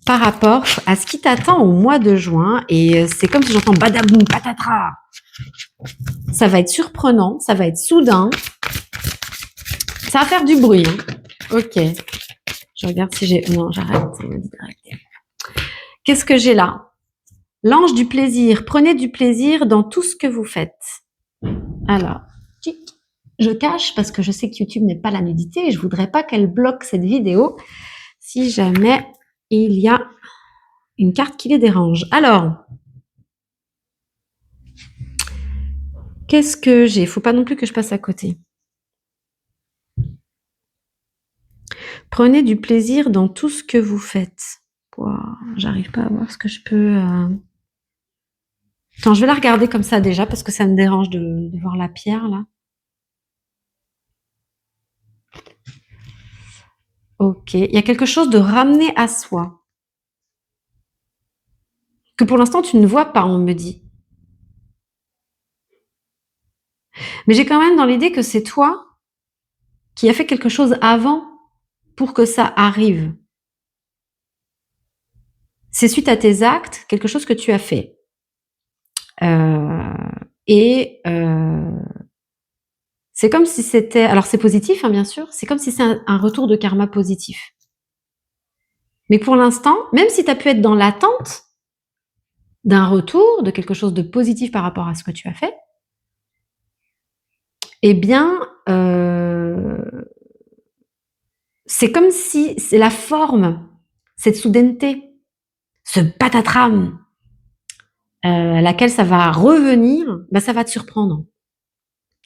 par rapport à ce qui t'attend au mois de juin. Et c'est comme si j'entends badaboum, patatras. Ça va être surprenant, ça va être soudain. Ça va faire du bruit. Hein. Ok. Je regarde si j'ai... Non, j'arrête. Qu'est-ce que j'ai là? L'ange du plaisir. Prenez du plaisir dans tout ce que vous faites. Alors, je cache parce que je sais que YouTube n'est pas la nudité et je voudrais pas qu'elle bloque cette vidéo si jamais il y a une carte qui les dérange. Alors, qu'est-ce que j'ai? Faut pas non plus que je passe à côté. Prenez du plaisir dans tout ce que vous faites. Wow, j'arrive pas à voir ce que je peux... Attends, je vais la regarder comme ça déjà, parce que ça me dérange de voir la pierre, là. Ok, il y a quelque chose de ramené à soi, que pour l'instant tu ne vois pas, on me dit. Mais j'ai quand même dans l'idée que c'est toi qui as fait quelque chose avant pour que ça arrive. C'est suite à tes actes, quelque chose que tu as fait. Et c'est comme si c'était... Alors c'est positif, hein, bien sûr, c'est comme si c'est un retour de karma positif. Mais pour l'instant, même si tu as pu être dans l'attente d'un retour, de quelque chose de positif par rapport à ce que tu as fait, eh bien, c'est comme si c'est la forme, cette soudaineté, ce patatram, à laquelle ça va revenir, bah, ça va te surprendre.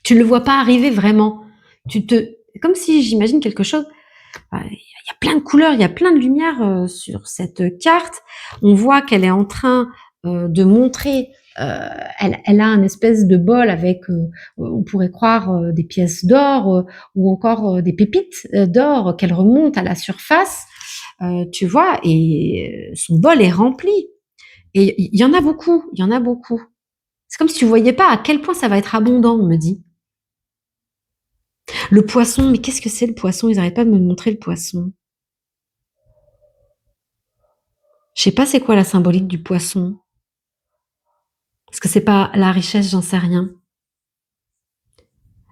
Tu ne le vois pas arriver vraiment. Comme si j'imagine quelque chose. Il y a plein de couleurs, il y a plein de lumière sur cette carte. On voit qu'elle est en train de montrer. Elle a un espèce de bol avec, on pourrait croire des pièces d'or ou encore des pépites d'or qu'elle remonte à la surface. Tu vois, et son bol est rempli. Et il y en a beaucoup, il y en a beaucoup. C'est comme si tu voyais pas à quel point ça va être abondant, on me dit. Le poisson, mais qu'est-ce que c'est le poisson? Ils n'arrêtent pas de me montrer le poisson. Je sais pas c'est quoi la symbolique du poisson. Est-ce que c'est pas la richesse? J'en sais rien.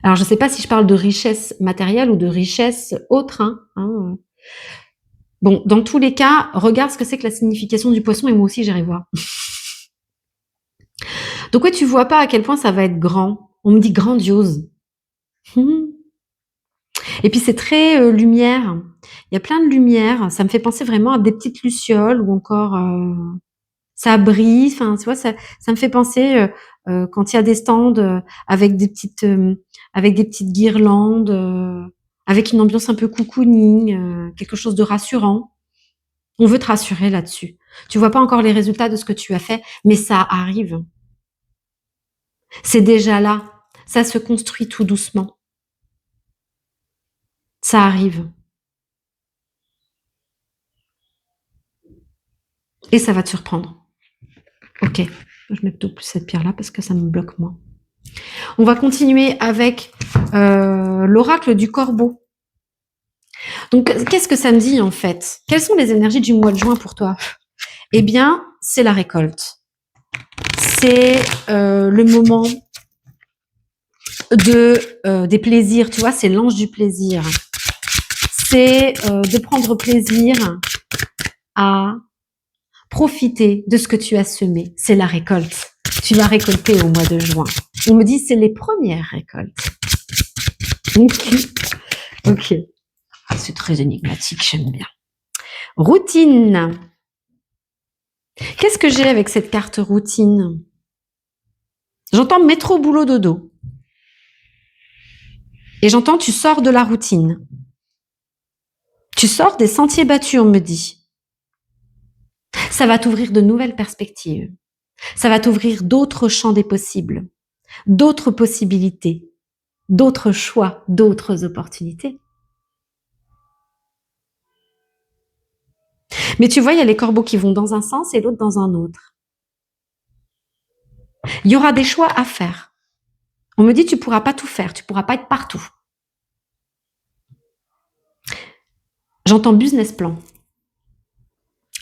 Alors je sais pas si je parle de richesse matérielle ou de richesse autre. Hein. Bon, dans tous les cas, regarde ce que c'est que la signification du poisson et moi aussi j'irai voir. Donc ouais, tu vois pas à quel point ça va être grand. On me dit grandiose. Et puis c'est très lumière. Il y a plein de lumière. Ça me fait penser vraiment à des petites lucioles ou encore ça brille. Enfin, tu vois, ça me fait penser quand il y a des stands avec des petites guirlandes, avec une ambiance un peu cocooning, quelque chose de rassurant. On veut te rassurer là-dessus. Tu vois pas encore les résultats de ce que tu as fait, mais ça arrive. C'est déjà là. Ça se construit tout doucement. Ça arrive. Et ça va te surprendre. Ok. Je mets plutôt plus cette pierre-là parce que ça me bloque moins. On va continuer avec l'oracle du corbeau. Donc, qu'est-ce que ça me dit en fait? Quelles sont les énergies du mois de juin pour toi? Eh bien, c'est la récolte. C'est le moment des plaisirs, tu vois, c'est l'ange du plaisir. C'est de prendre plaisir à profiter de ce que tu as semé. C'est la récolte. Tu vas récolter au mois de juin. On me dit c'est les premières récoltes. Ok. C'est très énigmatique, j'aime bien. Routine. Qu'est-ce que j'ai avec cette carte routine? J'entends métro, boulot, dodo. Et j'entends tu sors de la routine. Tu sors des sentiers battus, on me dit. Ça va t'ouvrir de nouvelles perspectives. Ça va t'ouvrir d'autres champs des possibles, d'autres possibilités, d'autres choix, d'autres opportunités. Mais tu vois, il y a les corbeaux qui vont dans un sens et l'autre dans un autre. Il y aura des choix à faire. On me dit tu pourras pas tout faire, tu pourras pas être partout. J'entends business plan.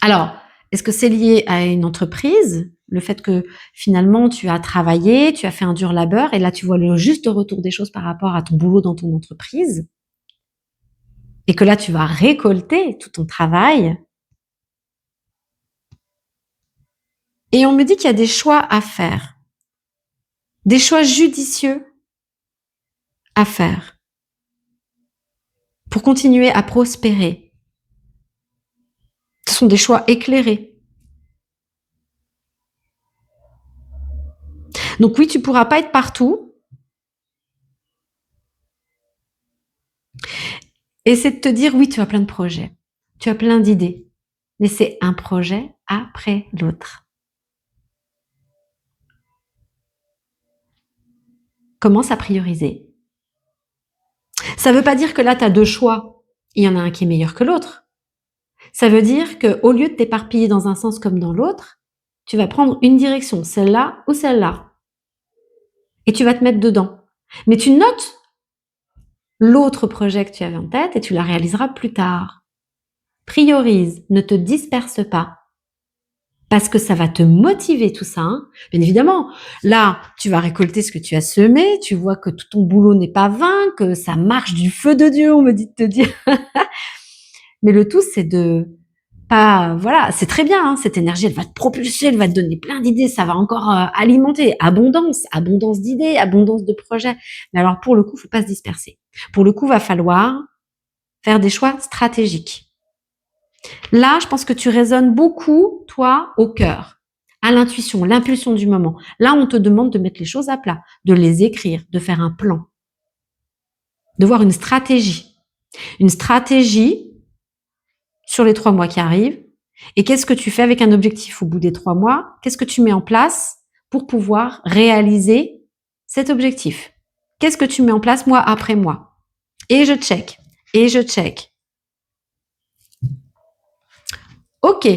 Alors, est-ce que c'est lié à une entreprise? Le fait que finalement tu as travaillé, tu as fait un dur labeur et là tu vois le juste retour des choses par rapport à ton boulot dans ton entreprise et que là tu vas récolter tout ton travail. Et on me dit qu'il y a des choix à faire, des choix judicieux à faire pour continuer à prospérer. Ce sont des choix éclairés. Donc oui, tu pourras pas être partout. Et c'est de te dire, oui, tu as plein de projets, tu as plein d'idées, mais c'est un projet après l'autre. Commence à prioriser. Ça veut pas dire que là, tu as deux choix. Il y en a un qui est meilleur que l'autre. Ça veut dire qu'au lieu de t'éparpiller dans un sens comme dans l'autre, tu vas prendre une direction, celle-là ou celle-là. Et tu vas te mettre dedans. Mais tu notes l'autre projet que tu avais en tête et tu la réaliseras plus tard. Priorise, ne te disperse pas. Parce que ça va te motiver tout ça. Hein. Bien évidemment, là, tu vas récolter ce que tu as semé, tu vois que tout ton boulot n'est pas vain, que ça marche du feu de Dieu, on me dit de te dire. Mais le tout, c'est de pas, voilà, c'est très bien, hein, cette énergie, elle va te propulser, elle va te donner plein d'idées, ça va encore alimenter, abondance d'idées, abondance de projets. Mais alors, pour le coup, faut pas se disperser. Pour le coup, va falloir faire des choix stratégiques. Là, je pense que tu résonnes beaucoup, toi, au cœur, à l'intuition, l'impulsion du moment. Là, on te demande de mettre les choses à plat, de les écrire, de faire un plan, de voir une stratégie. Une stratégie sur les 3 mois qui arrivent. Et qu'est-ce que tu fais avec un objectif au bout des 3 mois? Qu'est-ce que tu mets en place pour pouvoir réaliser cet objectif? Qu'est-ce que tu mets en place mois après mois? Et je check. Et je check. Ok.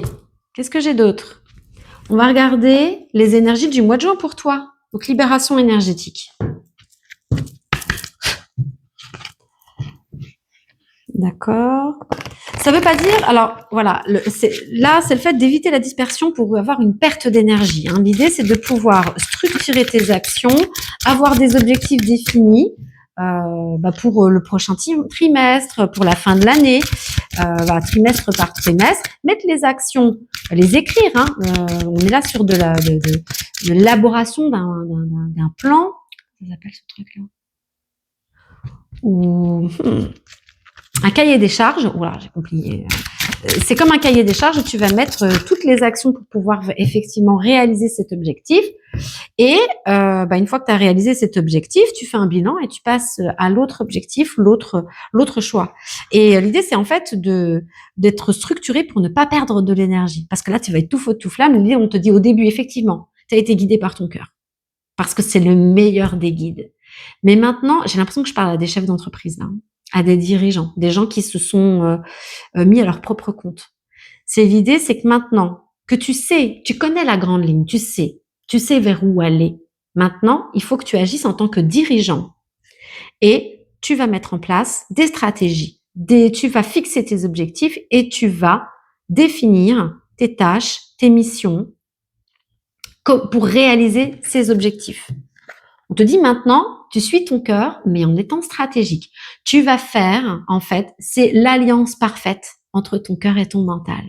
Qu'est-ce que j'ai d'autre? On va regarder les énergies du mois de juin pour toi. Donc, libération énergétique. D'accord. Ça veut pas dire, alors voilà, là c'est le fait d'éviter la dispersion pour avoir une perte d'énergie. Hein. L'idée c'est de pouvoir structurer tes actions, avoir des objectifs définis pour le prochain trimestre, pour la fin de l'année, trimestre par trimestre, mettre les actions, les écrire. Hein. On est là sur de l'élaboration d'un plan. Ça s'appelle ce truc-là. Ou un cahier des charges, voilà, j'ai compris. C'est comme un cahier des charges, tu vas mettre toutes les actions pour pouvoir effectivement réaliser cet objectif. Et une fois que tu as réalisé cet objectif, tu fais un bilan et tu passes à l'autre objectif, l'autre choix. Et l'idée, c'est en fait d'être structuré pour ne pas perdre de l'énergie. Parce que là, tu vas être tout feu, tout flamme. L'idée, on te dit au début, effectivement, tu as été guidé par ton cœur. Parce que c'est le meilleur des guides. Mais maintenant, j'ai l'impression que je parle à des chefs d'entreprise, là, à des dirigeants, des gens qui se sont mis à leur propre compte. C'est l'idée, c'est que maintenant que tu sais, tu connais la grande ligne, tu sais vers où aller. Maintenant, il faut que tu agisses en tant que dirigeant et tu vas mettre en place des stratégies, tu vas fixer tes objectifs et tu vas définir tes tâches, tes missions pour réaliser ces objectifs. On te dit maintenant, tu suis ton cœur, mais en étant stratégique. Tu vas faire, en fait, c'est l'alliance parfaite entre ton cœur et ton mental.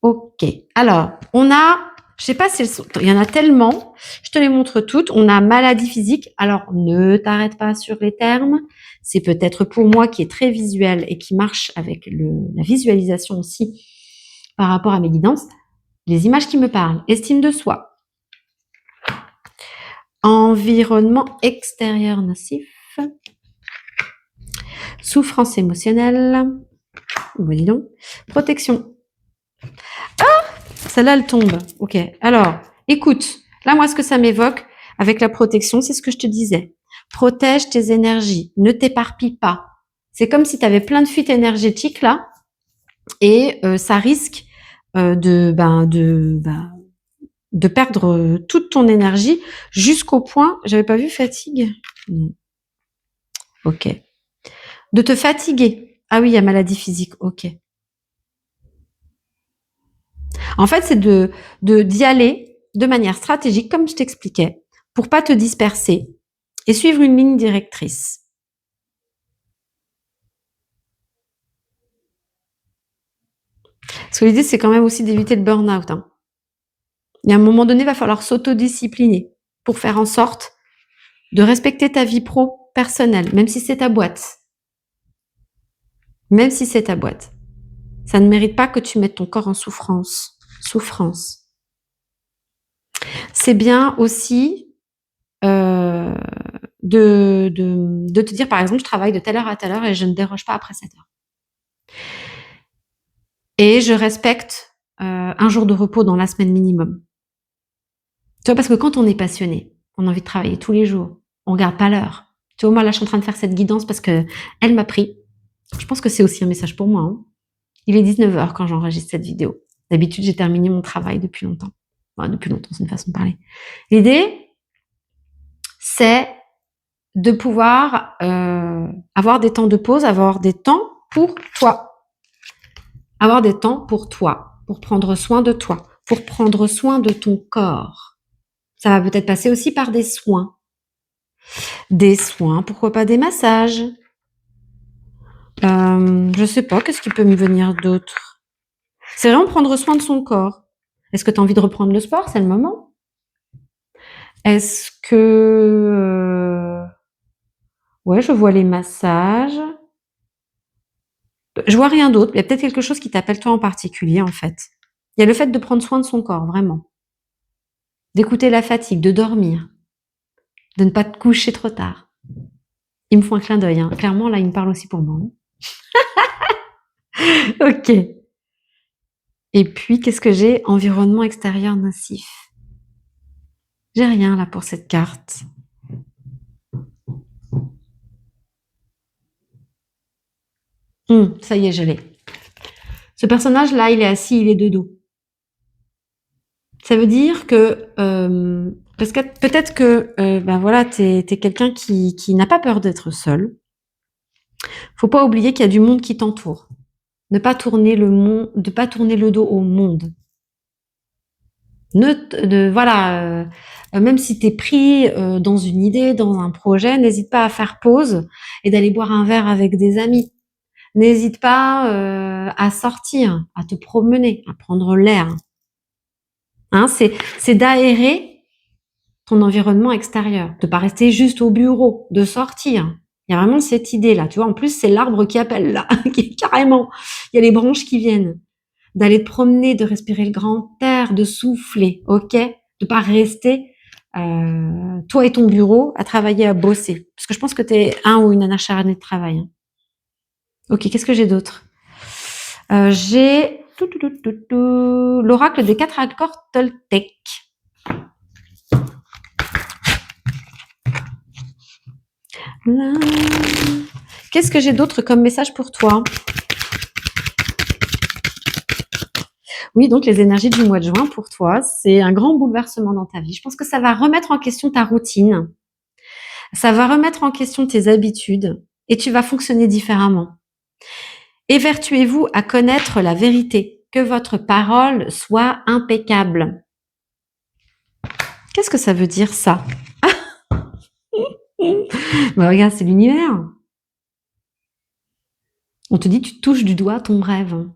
Ok. Alors, on a, je sais pas si il y en a tellement, je te les montre toutes. On a maladie physique. Alors, ne t'arrête pas sur les termes. C'est peut-être pour moi qui est très visuel et qui marche avec la visualisation aussi par rapport à mes guidances. Les images qui me parlent. Estime de soi. Environnement extérieur nocif. Souffrance émotionnelle. Bon, dis donc. Protection. Ah, celle-là, elle tombe. Ok. Alors, écoute. Là, moi, ce que ça m'évoque avec la protection, c'est ce que je te disais. Protège tes énergies. Ne t'éparpille pas. C'est comme si tu avais plein de fuites énergétiques là, et ça risque de perdre toute ton énergie jusqu'au point. J'avais pas vu fatigue. Non. Ok. De te fatiguer. Ah oui, il y a maladie physique. Ok. En fait, c'est d'y aller de manière stratégique, comme je t'expliquais, pour pas te disperser et suivre une ligne directrice. Parce que l'idée, c'est quand même aussi d'éviter le burn-out. Hein. Et à un moment donné, il va falloir s'autodiscipliner pour faire en sorte de respecter ta vie pro personnelle, même si c'est ta boîte. Même si c'est ta boîte. Ça ne mérite pas que tu mettes ton corps en souffrance. C'est bien aussi de te dire, par exemple, je travaille de telle heure à telle heure et je ne déroge pas après cette heure. Et je respecte un jour de repos dans la semaine minimum. Tu vois, parce que quand on est passionné, on a envie de travailler tous les jours, on regarde pas l'heure. Tu vois, moi, là, je suis en train de faire cette guidance parce que elle m'a pris. Je pense que c'est aussi un message pour moi, hein. Il est 19h quand j'enregistre cette vidéo. D'habitude, j'ai terminé mon travail depuis longtemps. Enfin, depuis longtemps, c'est une façon de parler. L'idée, c'est de pouvoir avoir des temps de pause, avoir des temps pour toi. Avoir des temps pour toi, pour prendre soin de toi, pour prendre soin de ton corps. Ça va peut-être passer aussi par des soins. Des soins, pourquoi pas des massages. Je sais pas, qu'est-ce qui peut me venir d'autre? C'est vraiment prendre soin de son corps. Est-ce que tu as envie de reprendre le sport? C'est le moment. Est-ce que... ouais, je vois les massages. Je vois rien d'autre. Il y a peut-être quelque chose qui t'appelle toi en particulier, en fait. Il y a le fait de prendre soin de son corps, vraiment. D'écouter la fatigue, de dormir. De ne pas te coucher trop tard. Il me faut un clin d'œil, hein. Clairement, là, il me parle aussi pour moi, hein. Ok. Et puis, qu'est-ce que j'ai? Environnement extérieur nocif. J'ai rien, là, pour cette carte. Ça y est, je l'ai. Ce personnage-là, il est assis, il est de dos. Ça veut dire que parce que peut-être que ben voilà, t'es quelqu'un qui n'a pas peur d'être seul. Faut pas oublier qu'il y a du monde qui t'entoure. Ne pas tourner le dos au monde. Voilà, même si t'es pris dans une idée, dans un projet, n'hésite pas à faire pause et d'aller boire un verre avec des amis. N'hésite pas à sortir, à te promener, à prendre l'air. Hein, c'est d'aérer ton environnement extérieur, de pas rester juste au bureau, de sortir. Il y a vraiment cette idée-là, tu vois. En plus, c'est l'arbre qui appelle là, carrément. Il y a les branches qui viennent. D'aller te promener, de respirer le grand air, de souffler, ok? De pas rester toi et ton bureau à travailler, à bosser. Parce que je pense que tu es un ou une acharnée de travail. Hein. Ok, qu'est-ce que j'ai d'autre? J'ai l'oracle des 4 accords Toltec. Qu'est-ce que j'ai d'autre comme message pour toi? Oui, donc les énergies du mois de juin pour toi, c'est un grand bouleversement dans ta vie. Je pense que ça va remettre en question ta routine, ça va remettre en question tes habitudes et tu vas fonctionner différemment. Évertuez-vous à connaître la vérité, que votre parole soit impeccable. Qu'est-ce que ça veut dire ça? Bah regarde, c'est l'univers. On te dit, tu touches du doigt ton rêve.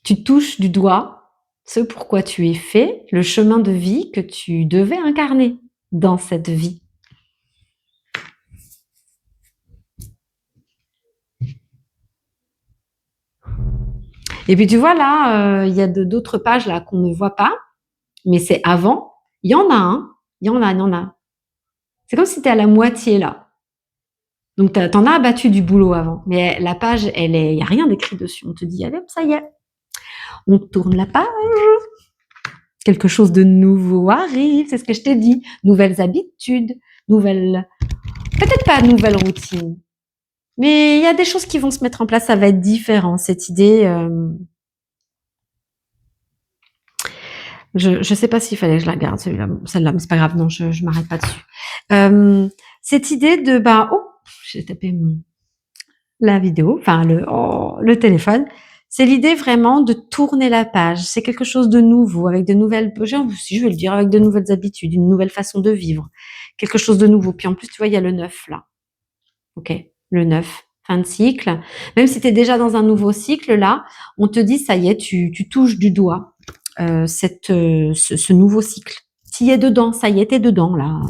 Tu touches du doigt ce pourquoi tu es fait, le chemin de vie que tu devais incarner dans cette vie. Et puis tu vois là, il y a d'autres pages là qu'on ne voit pas, mais c'est avant. Il y en a un, il y en a, il y en a. C'est comme si tu es à la moitié là. Donc t'en as abattu du boulot avant, mais la page, il y a rien d'écrit dessus. On te dit, allez, ça y est, on tourne la page. Quelque chose de nouveau arrive, c'est ce que je t'ai dit. Nouvelles habitudes, peut-être pas nouvelles routines, mais il y a des choses qui vont se mettre en place. Ça va être différent. Cette idée, je sais pas s'il fallait que je la garde celle-là, mais c'est pas grave. Non, je m'arrête pas dessus. Cette idée de oh, j'ai tapé la vidéo, enfin le téléphone. C'est l'idée vraiment de tourner la page. C'est quelque chose de nouveau, avec de nouvelles, si je vais le dire, avec de nouvelles habitudes, une nouvelle façon de vivre, quelque chose de nouveau. Puis en plus, tu vois, il y a le 9 là. Ok, le 9, fin de cycle. Même si tu es déjà dans un nouveau cycle là, on te dit ça y est, tu touches du doigt ce nouveau cycle. Tu y es dedans, ça y est, t'es dedans là.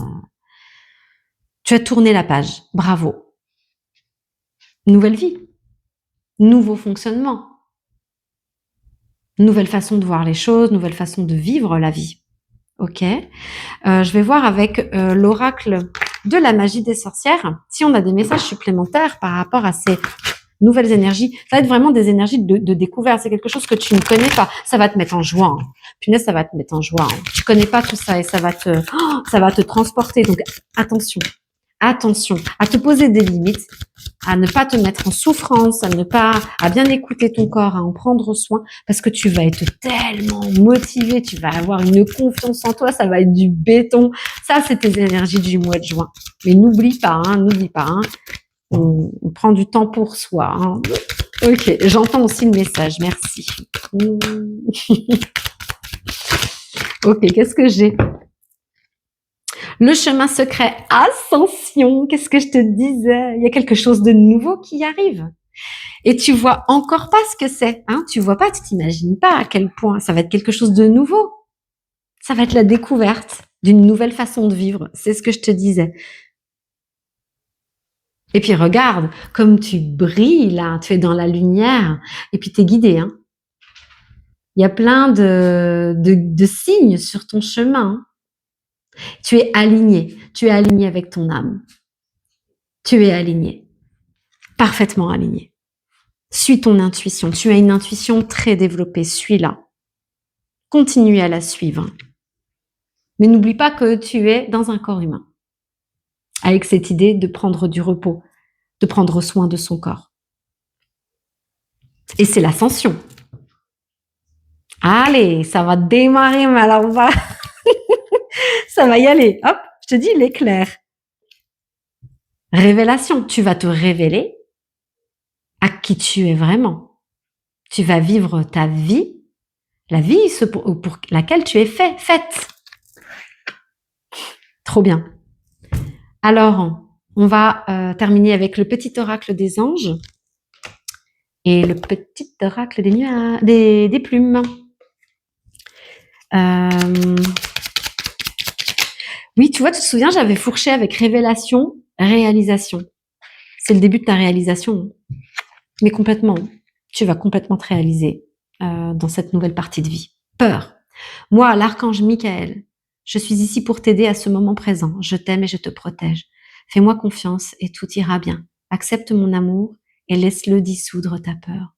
Tu as tourné la page. Bravo. Nouvelle vie, nouveau fonctionnement. Nouvelle façon de voir les choses, nouvelle façon de vivre la vie. Ok. Je vais voir avec l'oracle de la magie des sorcières. Si on a des messages supplémentaires par rapport à ces nouvelles énergies, ça va être vraiment des énergies de découverte. C'est quelque chose que tu ne connais pas. Ça va te mettre en joie. Hein. Punaise, ça va te mettre en joie. Hein. Tu connais pas tout ça et ça va te transporter. Donc attention, attention à te poser des limites, à ne pas te mettre en souffrance, à bien écouter ton corps, à en prendre soin, parce que tu vas être tellement motivé, tu vas avoir une confiance en toi, ça va être du béton. Ça, c'est tes énergies du mois de juin. Mais n'oublie pas, hein, on prend du temps pour soi. Hein. Ok, j'entends aussi le message, merci. Ok, qu'est-ce que j'ai? Le chemin secret, ascension, qu'est-ce que je te disais? Il y a quelque chose de nouveau qui arrive. Et tu vois encore pas ce que c'est, hein? Tu vois pas, tu t'imagines pas à quel point ça va être quelque chose de nouveau. Ça va être la découverte d'une nouvelle façon de vivre. C'est ce que je te disais. Et puis regarde, comme tu brilles là, tu es dans la lumière, et puis tu es guidé, hein? Il y a plein de signes sur ton chemin. Tu es aligné avec ton âme. Tu es aligné, parfaitement aligné. Suis ton intuition. Tu as une intuition très développée. Suis-la. Continue à la suivre. Mais n'oublie pas que tu es dans un corps humain. Avec cette idée de prendre du repos, de prendre soin de son corps. Et c'est l'ascension. Allez, ça va démarrer, mais alors on va... ça va y aller. Hop, je te dis l'éclair. Révélation. Tu vas te révéler à qui tu es vraiment. Tu vas vivre ta vie, la vie pour laquelle tu es faite. Trop bien. Alors, on va terminer avec le petit oracle des anges et le petit oracle des plumes. Oui, tu vois, tu te souviens, j'avais fourché avec révélation, réalisation. C'est le début de ta réalisation. Mais complètement, tu vas complètement te réaliser dans cette nouvelle partie de vie. Peur. Moi, l'archange Michael, je suis ici pour t'aider à ce moment présent. Je t'aime et je te protège. Fais-moi confiance et tout ira bien. Accepte mon amour et laisse-le dissoudre ta peur.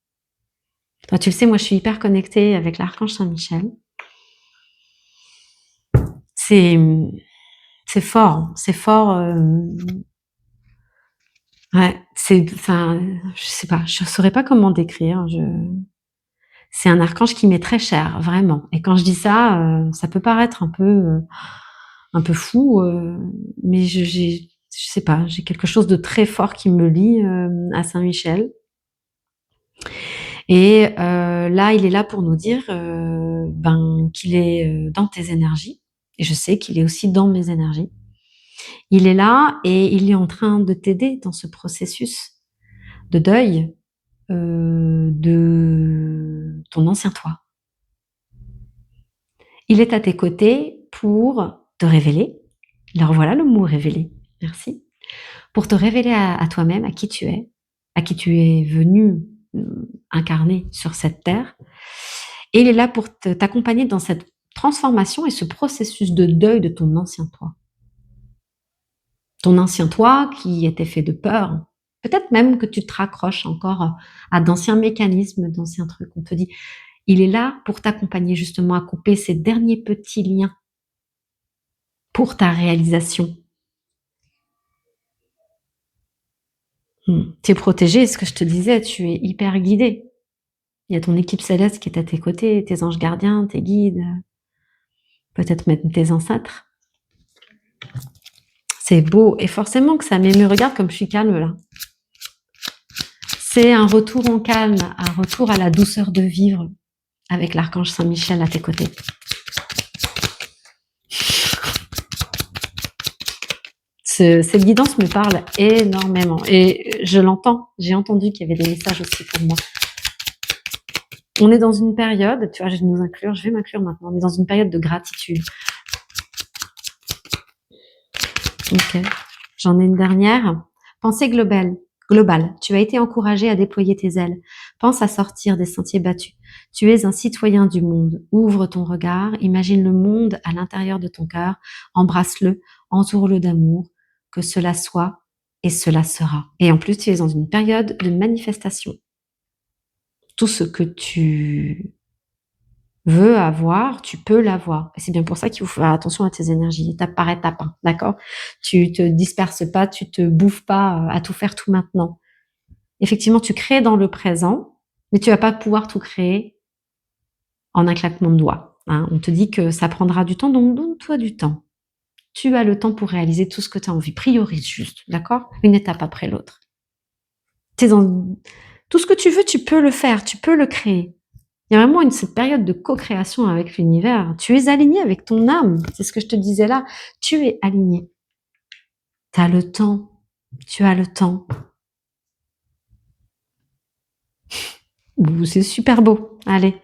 Toi, tu le sais, moi, je suis hyper connectée avec l'archange Saint-Michel. C'est fort. Ouais, enfin, je sais pas, je saurais pas comment décrire. C'est un archange qui m'est très cher, vraiment. Et quand je dis ça, ça peut paraître un peu fou, mais je sais pas, j'ai quelque chose de très fort qui me lie à Saint-Michel. Et là, il est là pour nous dire qu'il est dans tes énergies. Et je sais qu'il est aussi dans mes énergies. Il est là et il est en train de t'aider dans ce processus de deuil de ton ancien toi. Il est à tes côtés pour te révéler. Alors voilà le mot révéler. Merci. Pour te révéler à toi-même, à qui tu es venu incarner sur cette terre. Et il est là pour t'accompagner dans cette transformation et ce processus de deuil de ton ancien toi. Ton ancien toi qui était fait de peur. Peut-être même que tu te raccroches encore à d'anciens mécanismes, d'anciens trucs. On te dit, il est là pour t'accompagner justement à couper ces derniers petits liens pour ta réalisation. Tu es protégé, ce que je te disais, tu es hyper guidé. Il y a ton équipe céleste qui est à tes côtés, tes anges gardiens, tes guides, peut-être même tes ancêtres. C'est beau, et forcément que ça m'émeut. Regarde comme je suis calme là. C'est un retour en calme, un retour à la douceur de vivre avec l'archange Saint-Michel à tes côtés. Cette guidance me parle énormément et je l'entends. J'ai entendu qu'il y avait des messages aussi pour moi. On est dans une période, tu vois, je vais m'inclure maintenant, on est dans une période de gratitude. Ok, j'en ai une dernière. Pensée globale. Tu as été encouragé à déployer tes ailes. Pense à sortir des sentiers battus. Tu es un citoyen du monde. Ouvre ton regard, imagine le monde à l'intérieur de ton cœur, embrasse-le, entoure-le d'amour. que cela soit et cela sera. Et en plus, tu es dans une période de manifestation. Tout ce que tu veux avoir, tu peux l'avoir. Et c'est bien pour ça qu'il faut faire attention à tes énergies, étape par étape, hein, d'accord? Tu te disperses pas, tu te bouffes pas à tout faire tout maintenant. Effectivement, tu crées dans le présent, mais tu vas pas pouvoir tout créer en un claquement de doigts, hein. On te dit que ça prendra du temps, donc donne-toi du temps. Tu as le temps pour réaliser tout ce que tu as envie. Priorise juste, d'accord? Une étape après l'autre. T'es dans tout ce que tu veux, tu peux le faire, tu peux le créer. Il y a vraiment cette période de co-création avec l'univers. Tu es aligné avec ton âme. C'est ce que je te disais là. Tu es aligné. Tu as le temps. Tu as le temps. C'est super beau. Allez.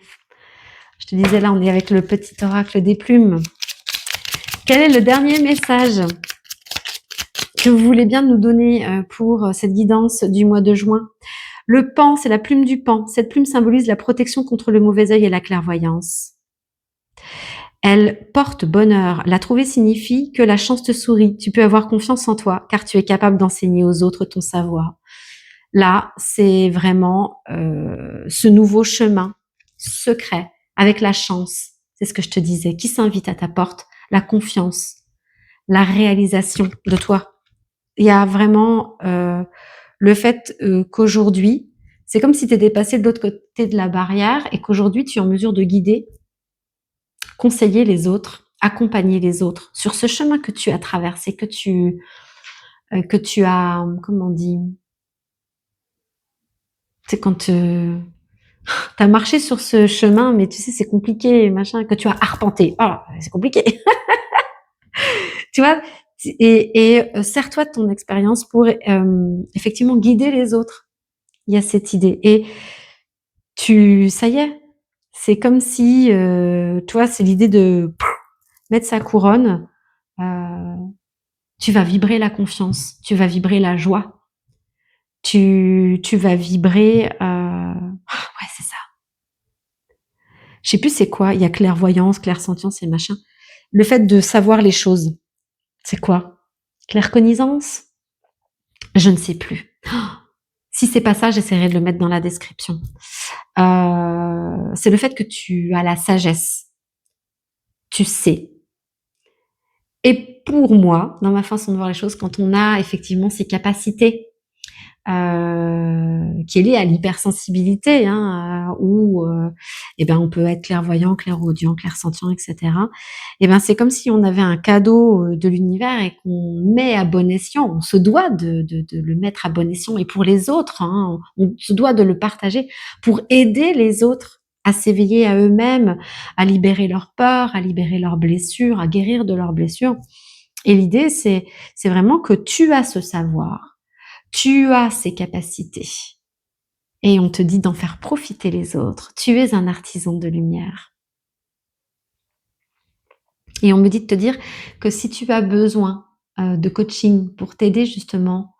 Je te disais là, on est avec le petit oracle des plumes. Quel est le dernier message que vous voulez bien nous donner pour cette guidance du mois de juin? Le pan, c'est la plume du pan. Cette plume symbolise la protection contre le mauvais œil et la clairvoyance. Elle porte bonheur. La trouver signifie que la chance te sourit. Tu peux avoir confiance en toi, car tu es capable d'enseigner aux autres ton savoir. Là, c'est vraiment ce nouveau chemin secret, avec la chance, c'est ce que je te disais, qui s'invite à ta porte, la confiance, la réalisation de toi. Il y a vraiment le fait qu'aujourd'hui, c'est comme si tu étais passé de l'autre côté de la barrière et qu'aujourd'hui, tu es en mesure de guider, conseiller les autres, accompagner les autres sur ce chemin que tu as traversé, que tu as, comment on dit, c'est quand tu as marché sur ce chemin, mais tu sais, c'est compliqué, machin, que tu as arpenté. Ah, c'est compliqué. Tu vois, et sers-toi de ton expérience pour effectivement guider les autres. Il y a cette idée. Et ça y est, c'est comme si, tu vois, c'est l'idée de mettre sa couronne. Euh, tu vas vibrer la confiance, tu vas vibrer la joie, tu vas vibrer. Ouais, c'est ça. Je sais plus c'est quoi. Il y a clairvoyance, clairsentience et machin. Le fait de savoir les choses, c'est quoi? Claircognizance? Je ne sais plus. Si c'est pas ça, j'essaierai de le mettre dans la description. C'est le fait que tu as la sagesse. Tu sais. Et pour moi, dans ma façon de voir les choses, quand on a effectivement ces capacités qui est liée à l'hypersensibilité, hein, où eh ben on peut être clairvoyant, clairaudient, clairsentient, etc. Eh ben c'est comme si on avait un cadeau de l'univers et qu'on met à bon escient. On se doit de le mettre à bon escient et pour les autres, hein, on se doit de le partager pour aider les autres à s'éveiller à eux-mêmes, à libérer leurs peurs, à libérer leurs blessures, à guérir de leurs blessures. Et l'idée, c'est vraiment que tu as ce savoir, tu as ces capacités, et on te dit d'en faire profiter les autres. Tu es un artisan de lumière. Et on me dit de te dire que si tu as besoin de coaching pour t'aider justement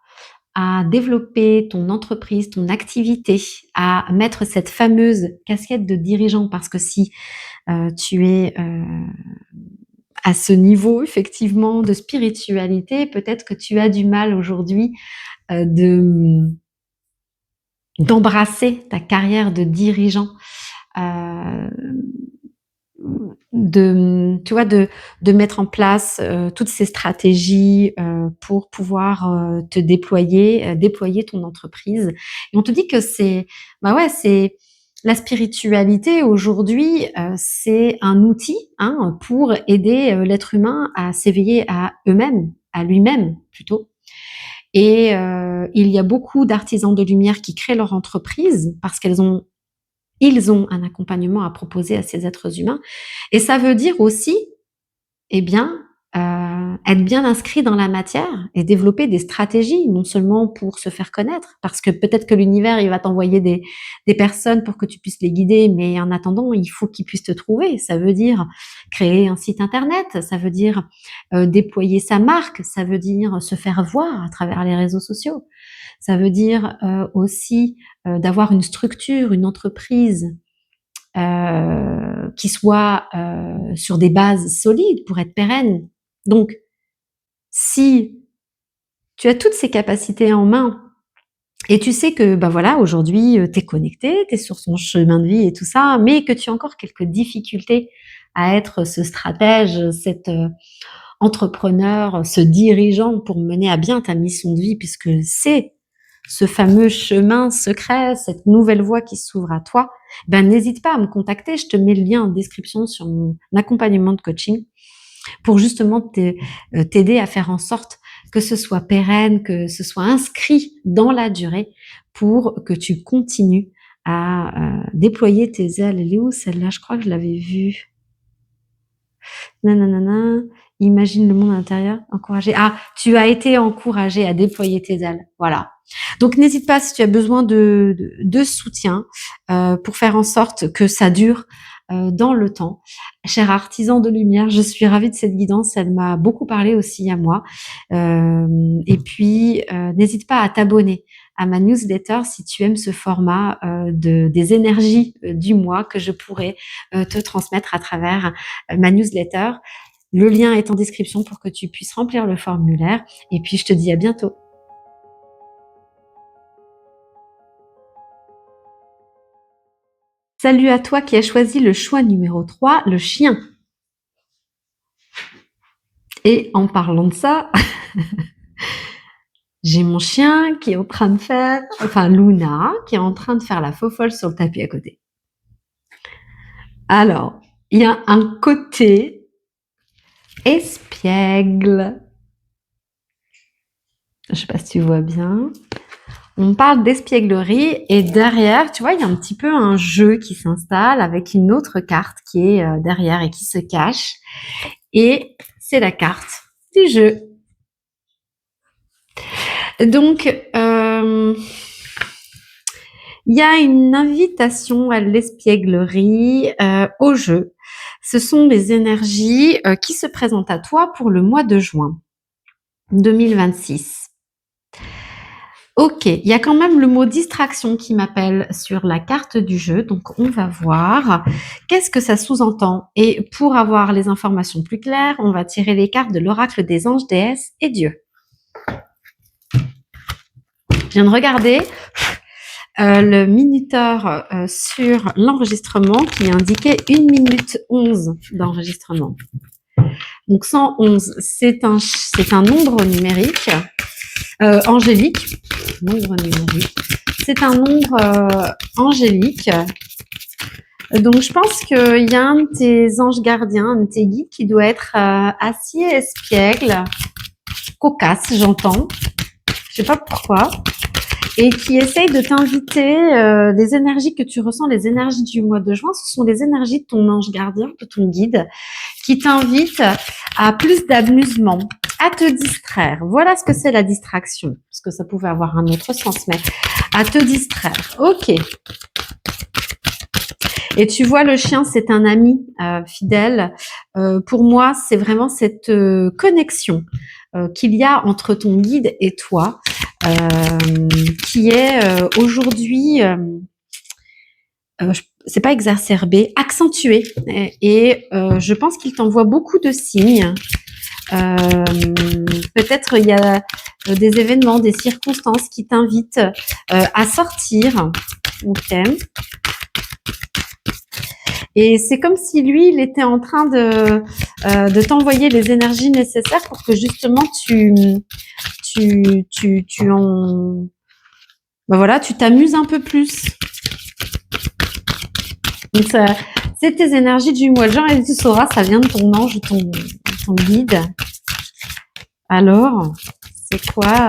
à développer ton entreprise, ton activité, à mettre cette fameuse casquette de dirigeant, parce que si tu es à ce niveau effectivement de spiritualité, peut-être que tu as du mal aujourd'hui d'embrasser ta carrière de dirigeant, euh, tu vois, de mettre en place toutes ces stratégies pour pouvoir te déployer, déployer ton entreprise. Et on te dit que bah ouais, c'est la spiritualité aujourd'hui, c'est un outil hein, pour aider l'être humain à s'éveiller à eux-mêmes, à lui-même plutôt. Et il y a beaucoup d'artisans de lumière qui créent leur entreprise parce ils ont un accompagnement à proposer à ces êtres humains. Et ça veut dire aussi, eh bien, être bien inscrit dans la matière et développer des stratégies, non seulement pour se faire connaître, parce que peut-être que l'univers, il va t'envoyer des personnes pour que tu puisses les guider, mais en attendant, il faut qu'ils puissent te trouver. Ça veut dire créer un site internet, ça veut dire déployer sa marque, ça veut dire se faire voir à travers les réseaux sociaux. Ça veut dire aussi d'avoir une structure, une entreprise qui soit sur des bases solides pour être pérenne. Donc, si Tu as toutes ces capacités en main. Et tu sais que, bah voilà, aujourd'hui, tu es connecté, tu es sur ton chemin de vie et tout ça, mais que tu as encore quelques difficultés à être ce stratège, cet entrepreneur, ce dirigeant pour mener à bien ta mission de vie, puisque c'est ce fameux chemin secret, cette nouvelle voie qui s'ouvre à toi, ben n'hésite pas à me contacter. Je te mets le lien en description sur mon accompagnement de coaching pour justement t'aider à faire en sorte que ce soit pérenne, que ce soit inscrit dans la durée pour que tu continues à déployer tes ailes. Elle est où celle-là? Je crois que je l'avais vue. Nanana, imagine le monde intérieur, encourager. Ah, tu as été encouragé à déployer tes ailes. Voilà. Donc n'hésite pas si tu as besoin de soutien pour faire en sorte que ça dure dans le temps. Cher artisan de lumière, je suis ravie de cette guidance. Elle m'a beaucoup parlé aussi à moi. Et puis n'hésite pas à t'abonner à ma newsletter si tu aimes ce format des énergies du mois que je pourrais te transmettre à travers ma newsletter. Le lien est en description pour que tu puisses remplir le formulaire. Et puis, je te dis à bientôt. Salut à toi qui as choisi le choix numéro 3, le chien. Et en parlant de ça, j'ai mon chien qui est en train de faire, enfin Luna, qui est en train de faire la faux folle sur le tapis à côté. Alors, il y a un côté espiègle. Je sais pas si tu vois bien. On parle d'espièglerie et derrière, tu vois, il y a un petit peu un jeu qui s'installe avec une autre carte qui est derrière et qui se cache. Et c'est la carte du jeu. Donc, il y a une invitation à l'espièglerie, au jeu. Ce sont des énergies qui se présentent à toi pour le mois de juin 2026. Ok, il y a quand même le mot distraction qui m'appelle sur la carte du jeu, donc on va voir qu'est-ce que ça sous-entend. Et pour avoir les informations plus claires, on va tirer les cartes de l'oracle des anges, déesses et dieux. Je viens de regarder le minuteur sur l'enregistrement qui indiquait 1 minute 11 d'enregistrement. Donc 111, c'est un nombre numérique, angélique, nombre numérique. C'est un nombre angélique. Donc, je pense qu'il y a un de tes anges gardiens, un de tes guides qui doit être assez espiègle, cocasse, j'entends. Je sais pas pourquoi. Et qui essaye de t'inviter, les énergies que tu ressens, les énergies du mois de juin, ce sont les énergies de ton ange gardien, de ton guide, qui t'invite à plus d'amusement, à te distraire. Voilà ce que c'est la distraction, parce que ça pouvait avoir un autre sens, mais à te distraire. Ok. Et tu vois, le chien, c'est un ami fidèle. Pour moi, c'est vraiment cette connexion qu'il y a entre ton guide et toi, qui est aujourd'hui, c'est pas exacerbé, accentuée. Et je pense qu'il t'envoie beaucoup de signes. Peut-être il y a des événements, des circonstances qui t'invitent à sortir. Ok. Et c'est comme si lui, il était en train de t'envoyer les énergies nécessaires pour que justement tu t'amuses un peu plus. Donc c'est tes énergies du mois de juin et tu sauras, ça vient de ton ange, ton guide. Alors, c'est quoi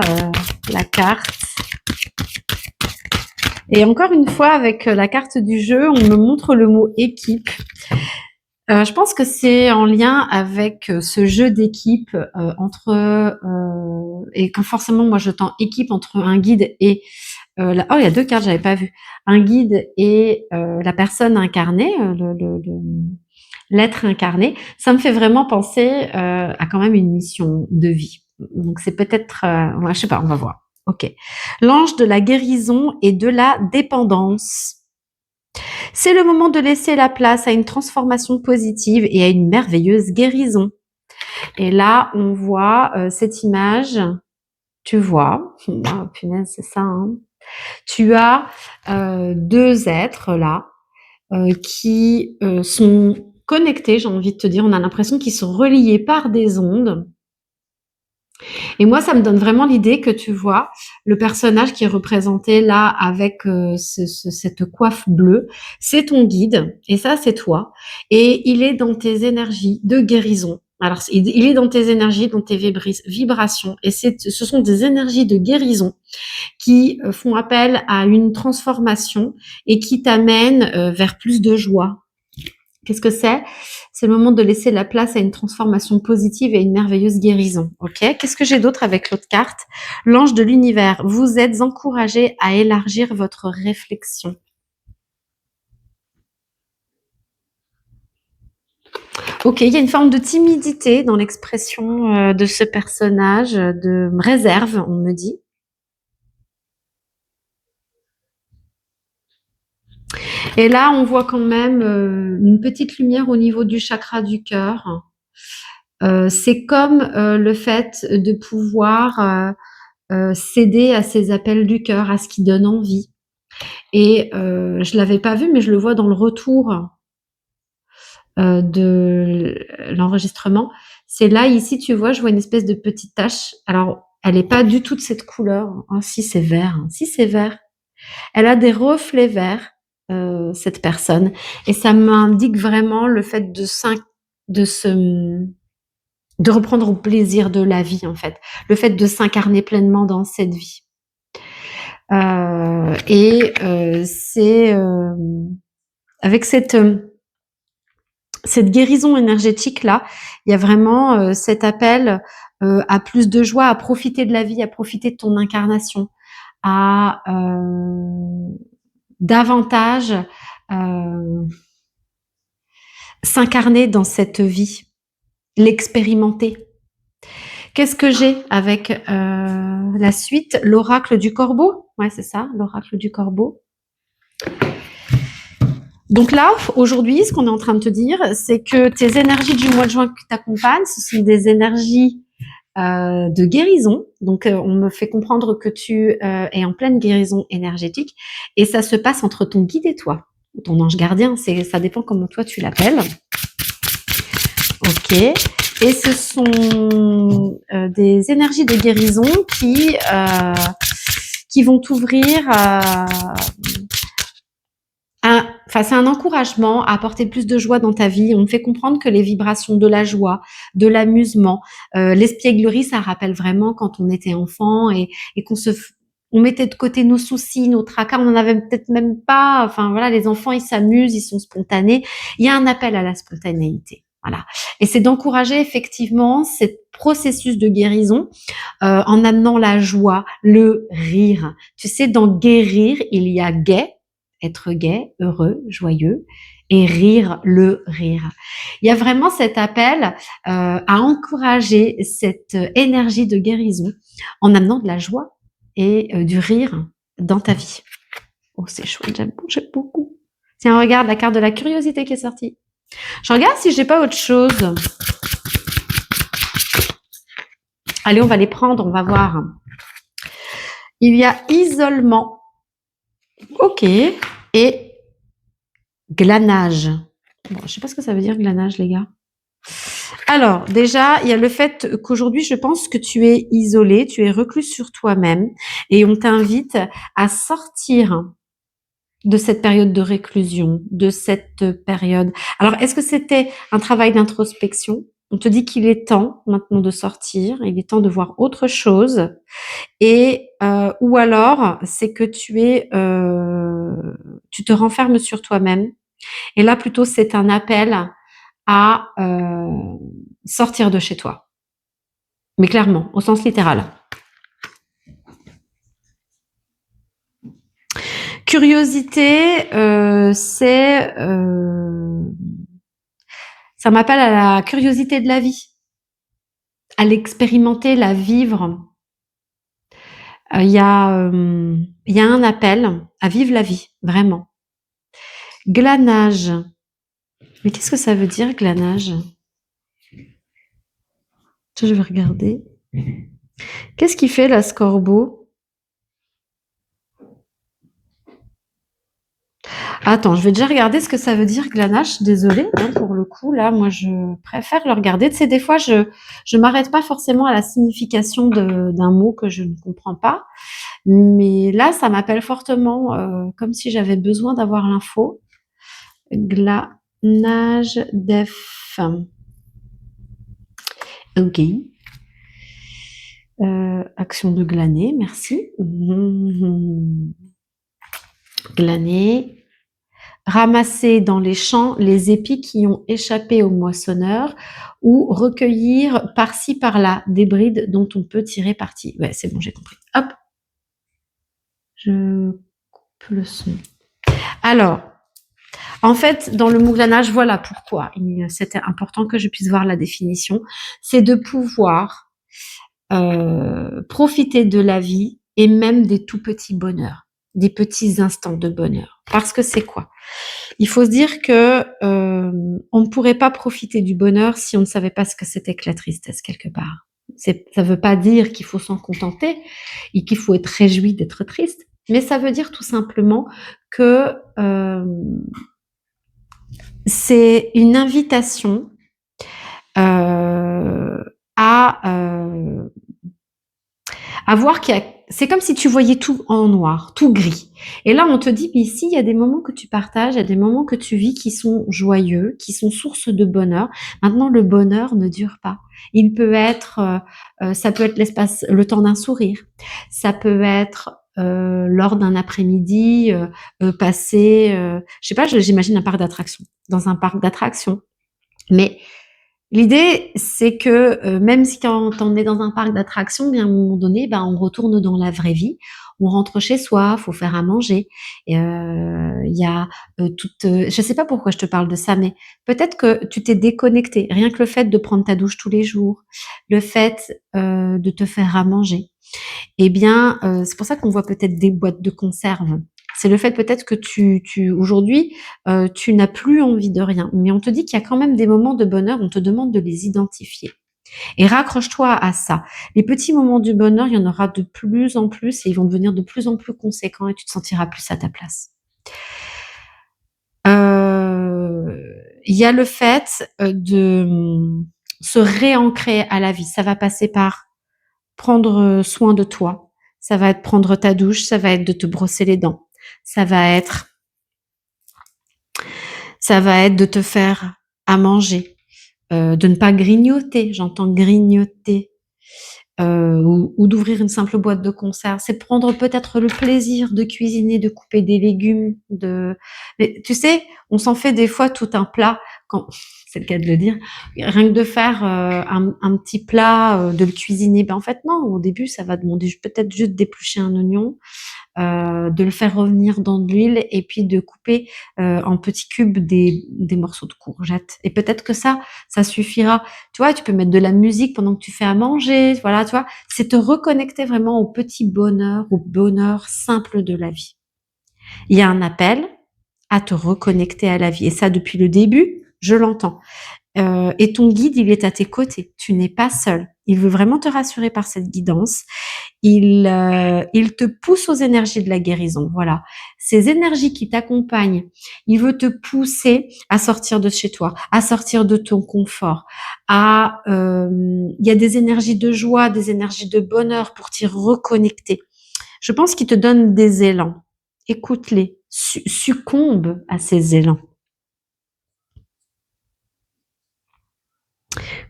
la carte? Et encore une fois, avec la carte du jeu, on me montre le mot équipe. Je pense que c'est en lien avec ce jeu d'équipe et quand forcément moi je tends équipe entre un guide et oh, il y a 2 cartes, j'avais pas vu. Un guide et la personne incarnée, l'être incarné. Ça me fait vraiment penser à quand même une mission de vie. Donc c'est peut-être, ouais, je sais pas, on va voir. Ok. L'ange de la guérison et de la dépendance. C'est le moment de laisser la place à une transformation positive et à une merveilleuse guérison. Et là, on voit cette image tu vois, ah, punaise, c'est ça, hein. Tu as 2 êtres là, qui, sont connectés, j'ai envie de te dire. On a l'impression qu'ils sont reliés par des ondes et moi, ça me donne vraiment l'idée que, tu vois, le personnage qui est représenté là avec, cette coiffe bleue, c'est ton guide et ça, c'est toi et il est dans tes énergies de guérison. Alors il est dans tes énergies, dans tes vibrations et ce sont des énergies de guérison qui font appel à une transformation et qui t'amènent vers plus de joie. Qu'est-ce que c'est? C'est le moment de laisser la place à une transformation positive et une merveilleuse guérison. Ok? Qu'est-ce que j'ai d'autre avec l'autre carte? L'ange de l'univers. Vous êtes encouragé à élargir votre réflexion. Ok, il y a une forme de timidité dans l'expression de ce personnage, de réserve, on me dit. Et là, on voit quand même une petite lumière au niveau du chakra du cœur. C'est comme le fait de pouvoir céder à ces appels du cœur, à ce qui donne envie. Et je l'avais pas vu, mais je le vois dans le retour de l'enregistrement. C'est là, ici, tu vois, je vois une espèce de petite tache. Alors, elle n'est pas du tout de cette couleur. Ah, si, c'est vert. Si, c'est vert. Elle a des reflets verts, cette personne. Et ça m'indique vraiment le fait de se de reprendre au plaisir de la vie, en fait. Le fait de s'incarner pleinement dans cette vie. C'est avec cette guérison énergétique là, il y a vraiment cet appel à plus de joie, à profiter de la vie, à profiter de ton incarnation, à davantage s'incarner dans cette vie, l'expérimenter. Qu'est-ce que j'ai avec la suite? L'oracle du corbeau. Ouais, c'est ça, l'oracle du corbeau. Donc là, aujourd'hui, ce qu'on est en train de te dire, c'est que tes énergies du mois de juin qui t'accompagnent, ce sont des énergies de guérison. Donc, on me fait comprendre que tu es en pleine guérison énergétique et ça se passe entre ton guide et toi, ton ange gardien. Ça dépend comment toi tu l'appelles. Ok. Et ce sont des énergies de guérison qui vont t'ouvrir c'est un encouragement à apporter plus de joie dans ta vie. On me fait comprendre que les vibrations de la joie, de l'amusement, l'espièglerie, ça rappelle vraiment quand on était enfant et on mettait de côté nos soucis, nos tracas, on en avait peut-être même pas. Enfin voilà, les enfants ils s'amusent, ils sont spontanés. Il y a un appel à la spontanéité. Voilà. Et c'est d'encourager effectivement ce processus de guérison en amenant la joie, le rire. Tu sais, dans guérir, il y a être gai, heureux, joyeux, et rire, le rire. Il y a vraiment cet appel à encourager cette énergie de guérison en amenant de la joie et du rire dans ta vie. Oh, c'est chouette, j'aime beaucoup. Tiens, regarde la carte de la curiosité qui est sortie. Je regarde si j'ai pas autre chose. Allez, on va les prendre, on va voir. Il y a isolement. Ok. Et glanage. Bon, je sais pas ce que ça veut dire glanage, les gars. Alors, déjà, il y a le fait qu'aujourd'hui, je pense que tu es isolé, tu es reclus sur toi-même et on t'invite à sortir de cette période de réclusion, de cette période. Alors, est-ce que c'était un travail d'introspection? On te dit qu'il est temps maintenant de sortir, il est temps de voir autre chose. Et ou alors, c'est que tu te renfermes sur toi-même. Et là, plutôt, c'est un appel à sortir de chez toi. Mais clairement, au sens littéral. Curiosité, ça m'appelle à la curiosité de la vie, à l'expérimenter, la vivre. Il y a un appel à vivre la vie, vraiment. Glanage. Mais qu'est-ce que ça veut dire, glanage? Je vais regarder. Qu'est-ce qui fait la Scorbo? Attends, je vais déjà regarder ce que ça veut dire glanache. Désolée, hein, pour le coup, là, moi, je préfère le regarder. Tu sais, des fois, je m'arrête pas forcément à la signification d'un mot que je ne comprends pas. Mais là, ça m'appelle fortement, comme si j'avais besoin d'avoir l'info. Glanage def. Ok. Action de glaner, merci. Glaner. Ramasser dans les champs les épis qui ont échappé aux moissonneurs ou recueillir par-ci par-là des brides dont on peut tirer parti. Ouais, c'est bon, j'ai compris. Hop, je coupe le son. Alors, en fait, dans le mouglanage, voilà pourquoi c'était important que je puisse voir la définition. C'est de pouvoir profiter de la vie et même des tout petits bonheurs, des petits instants de bonheur. Parce que c'est quoi? Il faut se dire que on ne pourrait pas profiter du bonheur si on ne savait pas ce que c'était que la tristesse quelque part. Ça ne veut pas dire qu'il faut s'en contenter et qu'il faut être réjoui d'être triste, mais ça veut dire tout simplement que c'est une invitation à voir qu'il y a, c'est comme si tu voyais tout en noir, tout gris. Et là, on te dit, mais ici, il y a des moments que tu partages, il y a des moments que tu vis qui sont joyeux, qui sont source de bonheur. Maintenant, le bonheur ne dure pas. Il peut être, ça peut être le temps d'un sourire. Ça peut être lors d'un après-midi passé, je sais pas, j'imagine un parc d'attractions. Dans un parc d'attractions. Mais l'idée, c'est que même si quand on est dans un parc d'attractions, bien à un moment donné, ben, on retourne dans la vraie vie. On rentre chez soi, faut faire à manger. Il y a je sais pas pourquoi je te parle de ça, mais peut-être que tu t'es déconnecté. Rien que le fait de prendre ta douche tous les jours, le fait de te faire à manger. Eh bien, c'est pour ça qu'on voit peut-être des boîtes de conserve. C'est le fait peut-être que aujourd'hui, tu n'as plus envie de rien. Mais on te dit qu'il y a quand même des moments de bonheur, on te demande de les identifier. Et raccroche-toi à ça. Les petits moments du bonheur, il y en aura de plus en plus et ils vont devenir de plus en plus conséquents et tu te sentiras plus à ta place. Il y a le fait de se réancrer à la vie. Ça va passer par prendre soin de toi. Ça va être prendre ta douche, ça va être de te brosser les dents. Ça va être de te faire à manger, de ne pas grignoter, j'entends grignoter, ou d'ouvrir une simple boîte de conserve. C'est prendre peut-être le plaisir de cuisiner, de couper des légumes, mais tu sais, on s'en fait des fois tout un plat quand c'est le cas de le dire, rien que de faire un petit plat, de le cuisiner. Ben en fait non, au début ça va demander peut-être juste d'éplucher un oignon, de le faire revenir dans de l'huile et puis de couper en petits cubes des morceaux de courgettes. Et peut-être que ça suffira. Tu vois, tu peux mettre de la musique pendant que tu fais à manger. Voilà, tu vois, c'est te reconnecter vraiment au petit bonheur, au bonheur simple de la vie. Il y a un appel à te reconnecter à la vie. Et ça, depuis le début, je l'entends. Et ton guide, il est à tes côtés. Tu n'es pas seul. Il veut vraiment te rassurer par cette guidance. Il te pousse aux énergies de la guérison. Voilà. Ces énergies qui t'accompagnent, il veut te pousser à sortir de chez toi, à sortir de ton confort. Il y a des énergies de joie, des énergies de bonheur pour t'y reconnecter. Je pense qu'il te donne des élans. Écoute-les. Succombe à ces élans.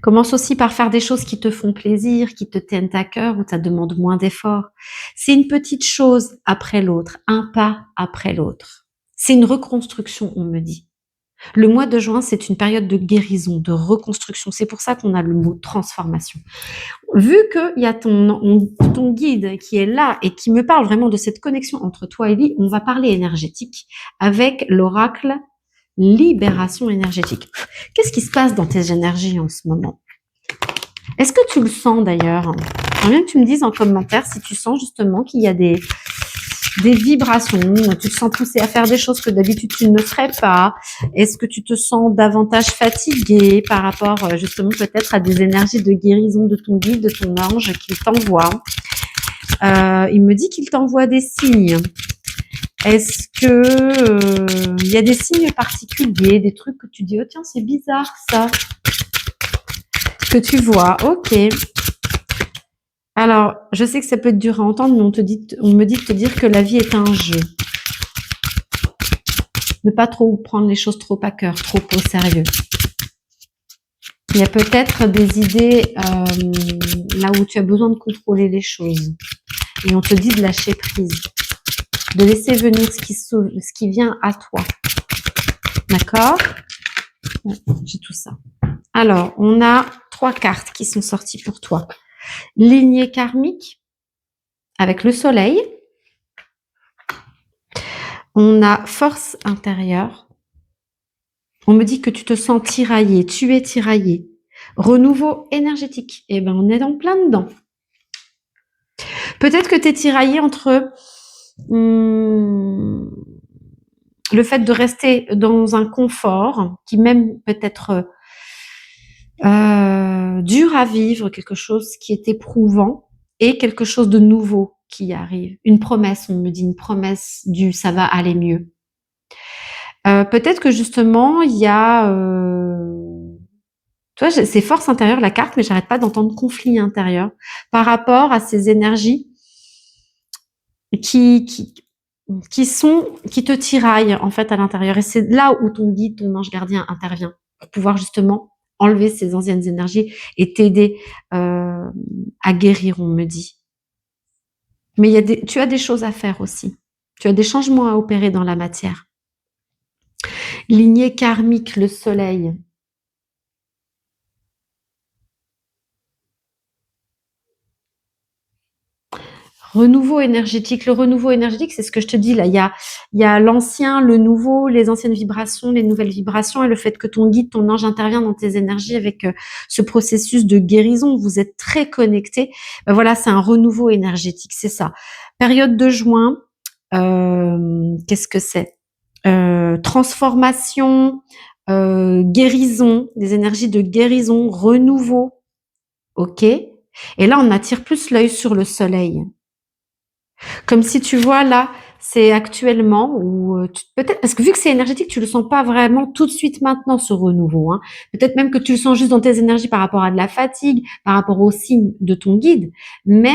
Commence aussi par faire des choses qui te font plaisir, qui te tiennent à cœur, où ça demande moins d'efforts. C'est une petite chose après l'autre, un pas après l'autre. C'est une reconstruction, on me dit. Le mois de juin, c'est une période de guérison, de reconstruction. C'est pour ça qu'on a le mot transformation. Vu qu'il y a ton guide qui est là et qui me parle vraiment de cette connexion entre toi et lui, on va parler énergétique avec l'oracle libération énergétique. Qu'est-ce qui se passe dans tes énergies en ce moment? Est-ce que tu le sens d'ailleurs? J'aimerais bien que tu me dises en commentaire si tu sens justement qu'il y a des des vibrations, tu te sens poussé à faire des choses que d'habitude tu ne ferais pas. Est-ce que tu te sens davantage fatigué par rapport justement peut-être à des énergies de guérison de ton guide, de ton ange qu'il t'envoie? Il me dit qu'il t'envoie des signes. Est-ce que il y a des signes particuliers, des trucs que tu dis, oh tiens, c'est bizarre ça, que tu vois? Ok. Alors, je sais que ça peut être dur à entendre, mais on me dit de te dire que la vie est un jeu. Ne pas trop prendre les choses trop à cœur, trop au sérieux. Il y a peut-être des idées là où tu as besoin de contrôler les choses. Et on te dit de lâcher prise, de laisser venir ce qui vient à toi. D'accord? Ouais, j'ai tout ça. Alors, on a 3 cartes qui sont sorties pour toi. Lignée karmique avec le soleil. On a force intérieure. On me dit que tu te sens tiraillé, tu es tiraillé. Renouveau énergétique. Eh ben, on est en plein dedans. Peut-être que tu es tiraillé entre le fait de rester dans un confort qui même peut être dur à vivre, quelque chose qui est éprouvant et quelque chose de nouveau qui arrive. Une promesse, on me dit une promesse du ça va aller mieux. Peut-être que justement il y a tu vois, c'est force intérieure la carte, mais j'arrête pas d'entendre conflit intérieur par rapport à ces énergies qui te tiraillent en fait à l'intérieur. Et c'est là où ton guide, ton ange gardien intervient pour pouvoir justement enlever ces anciennes énergies et t'aider à guérir, on me dit. Mais tu as des choses à faire aussi. Tu as des changements à opérer dans la matière. Lignée karmique, le soleil. Renouveau énergétique. Le renouveau énergétique, c'est ce que je te dis là. Il y a l'ancien, le nouveau, les anciennes vibrations, les nouvelles vibrations et le fait que ton guide, ton ange intervient dans tes énergies avec ce processus de guérison. Vous êtes très connectés. Ben voilà, c'est un renouveau énergétique, c'est ça. Période de juin, qu'est-ce que c'est? Transformation, guérison, des énergies de guérison, renouveau. Ok? Et là, on attire plus l'œil sur le soleil. Comme si tu vois là, c'est actuellement ou peut-être parce que vu que c'est énergétique, tu le sens pas vraiment tout de suite maintenant ce renouveau. Hein. Peut-être même que tu le sens juste dans tes énergies par rapport à de la fatigue, par rapport au signe de ton guide, mais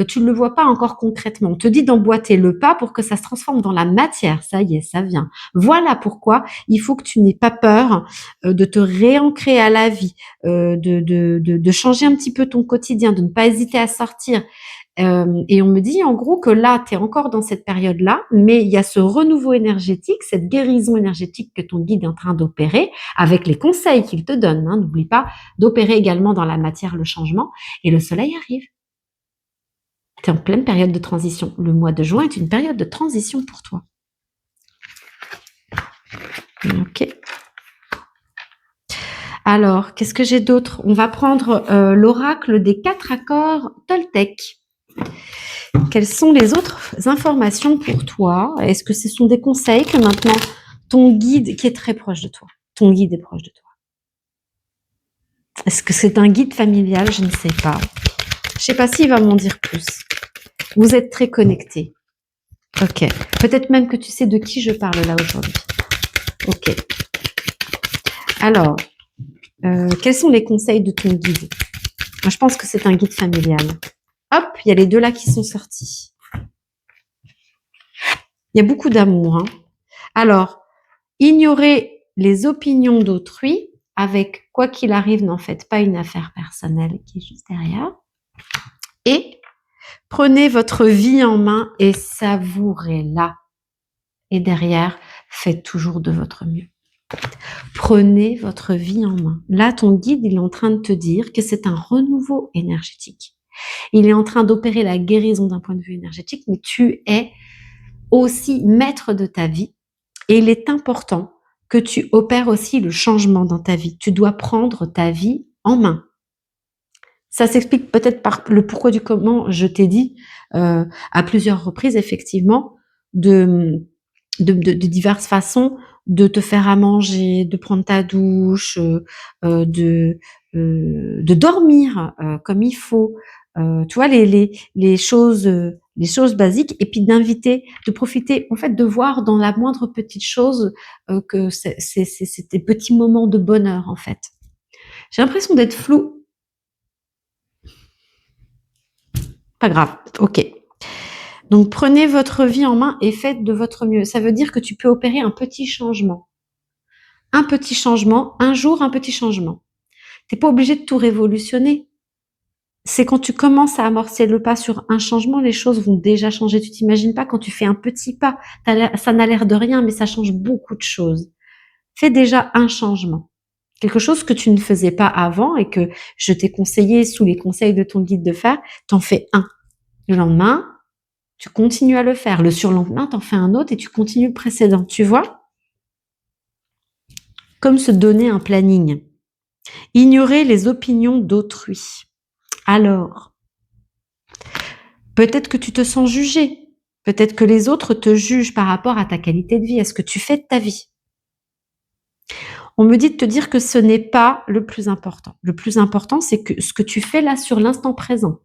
tu ne le vois pas encore concrètement. On te dit d'emboîter le pas pour que ça se transforme dans la matière. Ça y est, ça vient. Voilà pourquoi il faut que tu n'aies pas peur de te réancrer à la vie, de changer un petit peu ton quotidien, de ne pas hésiter à sortir. Et on me dit en gros que là, tu es encore dans cette période-là, mais il y a ce renouveau énergétique, cette guérison énergétique que ton guide est en train d'opérer, avec les conseils qu'il te donne. Hein, n'oublie pas d'opérer également dans la matière le changement. Et le soleil arrive. Tu es en pleine période de transition. Le mois de juin est une période de transition pour toi. Ok. Alors, qu'est-ce que j'ai d'autre? On va prendre l'oracle des 4 accords Toltec. Quelles sont les autres informations pour toi? Est-ce que ce sont des conseils que maintenant ton guide, qui est très proche de toi, ton guide est proche de toi? Est-ce que c'est un guide familial? Je ne sais pas. Je ne sais pas s'il va m'en dire plus. Vous êtes très connectés. Ok. Peut-être même que tu sais de qui je parle là aujourd'hui. Ok. Alors, quels sont les conseils de ton guide? Moi, je pense que c'est un guide familial. Hop, il y a les 2 là qui sont sortis. Il y a beaucoup d'amour. Hein. Alors, ignorer les opinions d'autrui avec quoi qu'il arrive, n'en faites pas une affaire personnelle qui est juste derrière. Et prenez votre vie en main et savourez-la. Et derrière, faites toujours de votre mieux. Prenez votre vie en main. Là, ton guide, il est en train de te dire que c'est un renouveau énergétique. Il est en train d'opérer la guérison d'un point de vue énergétique, mais tu es aussi maître de ta vie. Et il est important que tu opères aussi le changement dans ta vie. Tu dois prendre ta vie en main. Ça s'explique peut-être par le pourquoi du comment. Je t'ai dit à plusieurs reprises, effectivement, de diverses façons de te faire à manger, de prendre ta douche, de dormir comme il faut. Tu vois les choses basiques, et puis d'inviter, de profiter, en fait, de voir dans la moindre petite chose que c'est des petits moments de bonheur, en fait. J'ai l'impression d'être floue. Pas grave, ok. Donc prenez votre vie en main et faites de votre mieux. Ça veut dire que tu peux opérer un petit changement. Un petit changement, un jour, un petit changement. T'es pas obligé de tout révolutionner. C'est quand tu commences à amorcer le pas sur un changement, les choses vont déjà changer. Tu t'imagines pas quand tu fais un petit pas, ça n'a l'air de rien, mais ça change beaucoup de choses. Fais déjà un changement. Quelque chose que tu ne faisais pas avant et que je t'ai conseillé sous les conseils de ton guide de faire, t'en fais un. Le lendemain, tu continues à le faire. Le surlendemain, t'en fais un autre et tu continues le précédent. Tu vois? Comme se donner un planning. Ignorer les opinions d'autrui. Alors, peut-être que tu te sens jugé. Peut-être que les autres te jugent par rapport à ta qualité de vie, à ce que tu fais de ta vie. On me dit de te dire que ce n'est pas le plus important. Le plus important, c'est que ce que tu fais là sur l'instant présent,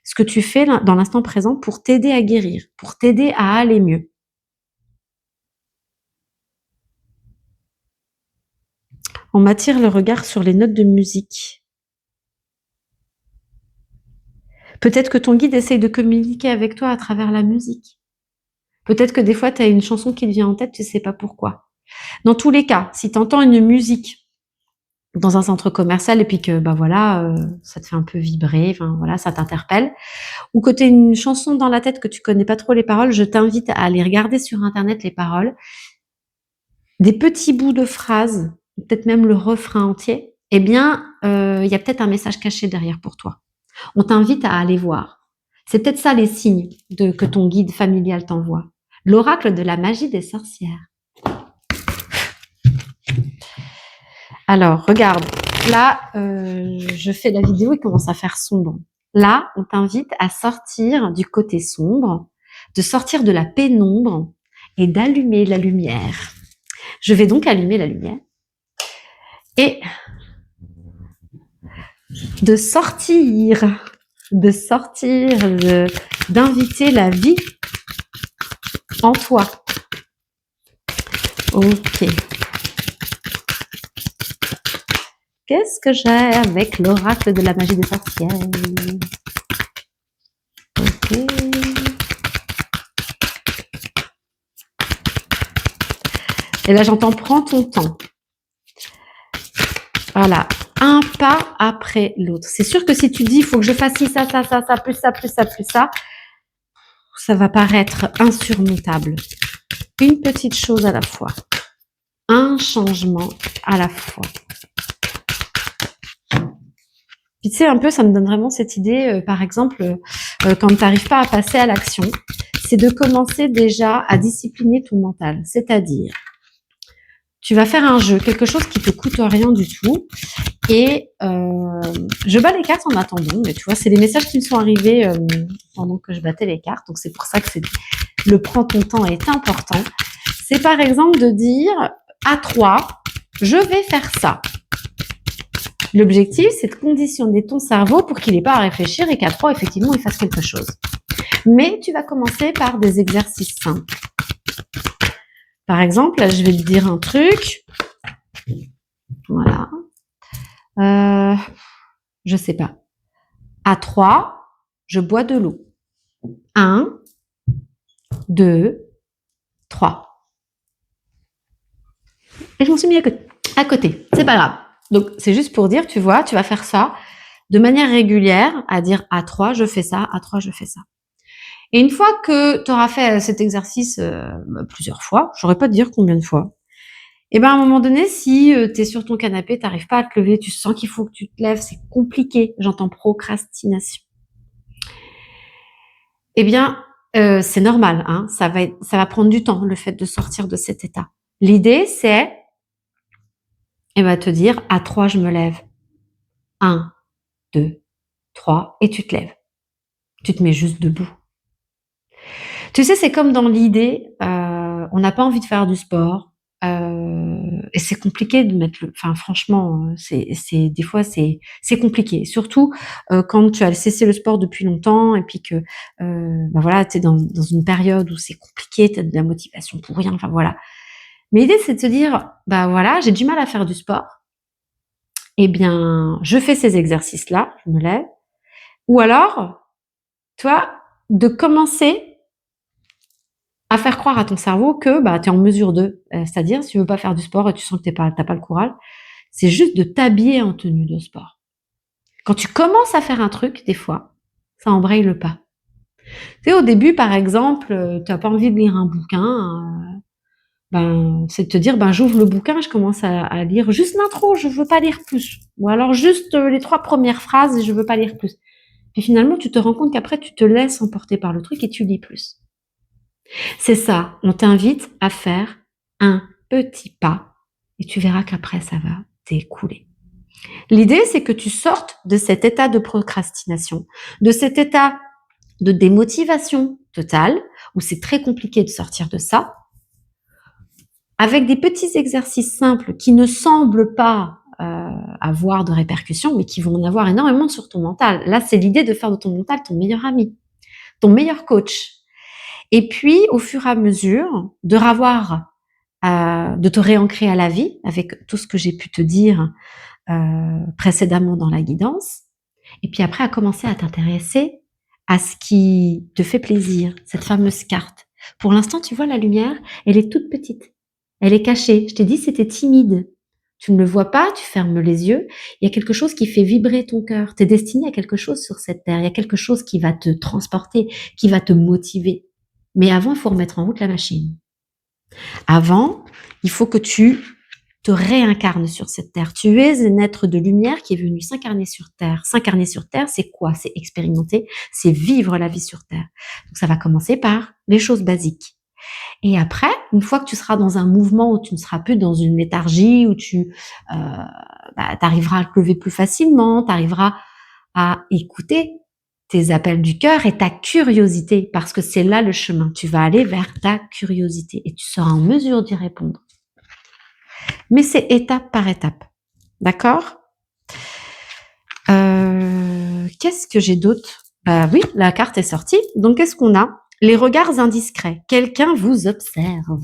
ce que tu fais dans l'instant présent pour t'aider à guérir, pour t'aider à aller mieux. On m'attire le regard sur les notes de musique. Peut-être que ton guide essaye de communiquer avec toi à travers la musique. Peut-être que des fois, tu as une chanson qui te vient en tête, tu ne sais pas pourquoi. Dans tous les cas, si tu entends une musique dans un centre commercial et puis que ça te fait un peu vibrer, ça t'interpelle, ou que tu as une chanson dans la tête que tu connais pas trop les paroles, je t'invite à aller regarder sur internet les paroles, des petits bouts de phrases, peut-être même le refrain entier. Eh bien, il y a peut-être un message caché derrière pour toi. On t'invite à aller voir. C'est peut-être ça les signes que ton guide familial t'envoie. L'oracle de la magie des sorcières. Alors, regarde, là, je fais la vidéo, il commence à faire sombre. Là, on t'invite à sortir du côté sombre, de sortir de la pénombre et d'allumer la lumière. Je vais donc allumer la lumière et d'inviter la vie en toi. Ok. Qu'est-ce que j'ai avec l'oracle de la magie des sorcières? Ok. Et là, j'entends prends ton temps. Voilà. Un pas après l'autre. C'est sûr que si tu dis, il faut que je fasse ci, ça, plus ça, ça va paraître insurmontable. Une petite chose à la fois. Un changement à la fois. Puis tu sais, un peu, ça me donne vraiment cette idée, par exemple, quand tu n'arrives pas à passer à l'action, c'est de commencer déjà à discipliner ton mental. C'est-à-dire, tu vas faire un jeu, quelque chose qui te coûte rien du tout. Et je bats les cartes en attendant, mais tu vois, c'est les messages qui me sont arrivés pendant que je battais les cartes. Donc c'est pour ça que le prends ton temps est important. C'est par exemple de dire à 3, je vais faire ça. L'objectif, c'est de conditionner ton cerveau pour qu'il n'ait pas à réfléchir et qu'à 3, effectivement, il fasse quelque chose. Mais tu vas commencer par des exercices simples. Par exemple, là, je vais te dire un truc. Voilà. Je sais pas. À 3, je bois de l'eau. 1, 2, 3. Et je m'en suis mis à côté. C'est pas grave. Donc, c'est juste pour dire, tu vois, tu vas faire ça de manière régulière, à dire à 3, je fais ça, à 3, je fais ça. Et une fois que tu auras fait cet exercice plusieurs fois, je n'aurais pas te dire combien de fois, et ben à un moment donné, si tu es sur ton canapé, tu n'arrives pas à te lever, tu sens qu'il faut que tu te lèves, c'est compliqué, j'entends procrastination. Eh bien, c'est normal, hein, ça va prendre du temps, le fait de sortir de cet état. L'idée, c'est te dire, à 3, je me lève. 1, 2, 3 et tu te lèves. Tu te mets juste debout. Tu sais, c'est comme dans l'idée, on n'a pas envie de faire du sport, et c'est compliqué de mettre le enfin franchement, c'est des fois c'est compliqué. Surtout, quand tu as cessé le sport depuis longtemps et puis que, bah, voilà, tu es dans une période où c'est compliqué, tu as de la motivation pour rien, enfin voilà. Mais l'idée, c'est de se dire: «Bah, voilà, j'ai du mal à faire du sport, eh bien, je fais ces exercices-là, je me lève». Ou alors, tu vois, de commencer à faire croire à ton cerveau que, bah, tu es en mesure de, c'est-à-dire si tu veux pas faire du sport et tu sens que tu pas le courage, c'est juste de t'habiller en tenue de sport. Quand tu commences à faire un truc, des fois, ça embraye le pas. Tu sais, au début, par exemple, tu as pas envie de lire un bouquin, ben, c'est de te dire: «Ben, j'ouvre le bouquin, je commence à lire juste l'intro, je veux pas lire plus. Ou alors juste, les 3 premières phrases et je veux pas lire plus». Puis finalement, tu te rends compte qu'après, tu te laisses emporter par le truc et tu lis plus. C'est ça, on t'invite à faire un petit pas et tu verras qu'après ça va t'écouler. L'idée, c'est que tu sortes de cet état de procrastination, de cet état de démotivation totale, où c'est très compliqué de sortir de ça, avec des petits exercices simples qui ne semblent pas avoir de répercussions, mais qui vont en avoir énormément sur ton mental. Là, c'est l'idée de faire de ton mental ton meilleur ami, ton meilleur coach. Et puis, au fur et à mesure, de te réancrer à la vie avec tout ce que j'ai pu te dire précédemment dans la guidance. Et puis après, à commencer à t'intéresser à ce qui te fait plaisir, cette fameuse carte. Pour l'instant, tu vois, la lumière, elle est toute petite. Elle est cachée. Je t'ai dit, c'était timide. Tu ne le vois pas, tu fermes les yeux. Il y a quelque chose qui fait vibrer ton cœur. Tu es destiné à quelque chose sur cette terre. Il y a quelque chose qui va te transporter, qui va te motiver. Mais avant, il faut remettre en route la machine. Avant, il faut que tu te réincarnes sur cette terre. Tu es un être de lumière qui est venu s'incarner sur terre. S'incarner sur terre, c'est quoi? C'est expérimenter, c'est vivre la vie sur terre. Donc ça va commencer par les choses basiques. Et après, une fois que tu seras dans un mouvement où tu ne seras plus dans une léthargie, où tu arriveras à te lever plus facilement, tu arriveras à écouter tes appels du cœur et ta curiosité, parce que c'est là le chemin. Tu vas aller vers ta curiosité et tu seras en mesure d'y répondre. Mais c'est étape par étape. D'accord? Qu'est-ce que j'ai d'autre? Bah oui, la carte est sortie. Donc, qu'est-ce qu'on a? Les regards indiscrets. Quelqu'un vous observe.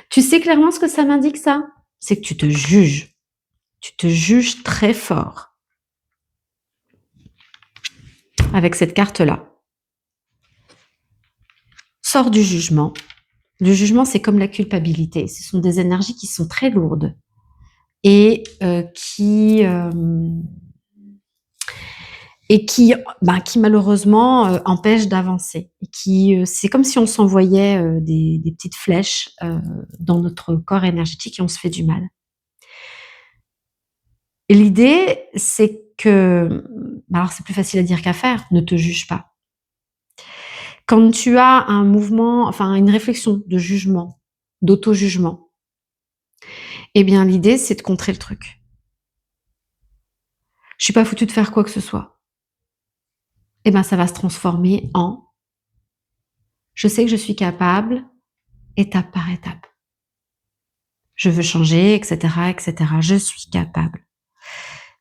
Tu sais clairement ce que ça m'indique, ça? C'est que tu te juges. Tu te juges très fort avec cette carte-là. Sors du jugement. Le jugement, c'est comme la culpabilité. Ce sont des énergies qui sont très lourdes et qui malheureusement empêchent d'avancer. Et c'est comme si on s'envoyait des petites flèches dans notre corps énergétique et on se fait du mal. Et l'idée, c'est que, alors c'est plus facile à dire qu'à faire, ne te juge pas. Quand tu as un mouvement, enfin une réflexion de jugement, d'auto-jugement, eh bien l'idée, c'est de contrer le truc. Je suis pas foutue de faire quoi que ce soit. Eh ben ça va se transformer en je sais que je suis capable, étape par étape. Je veux changer, etc., etc. Je suis capable.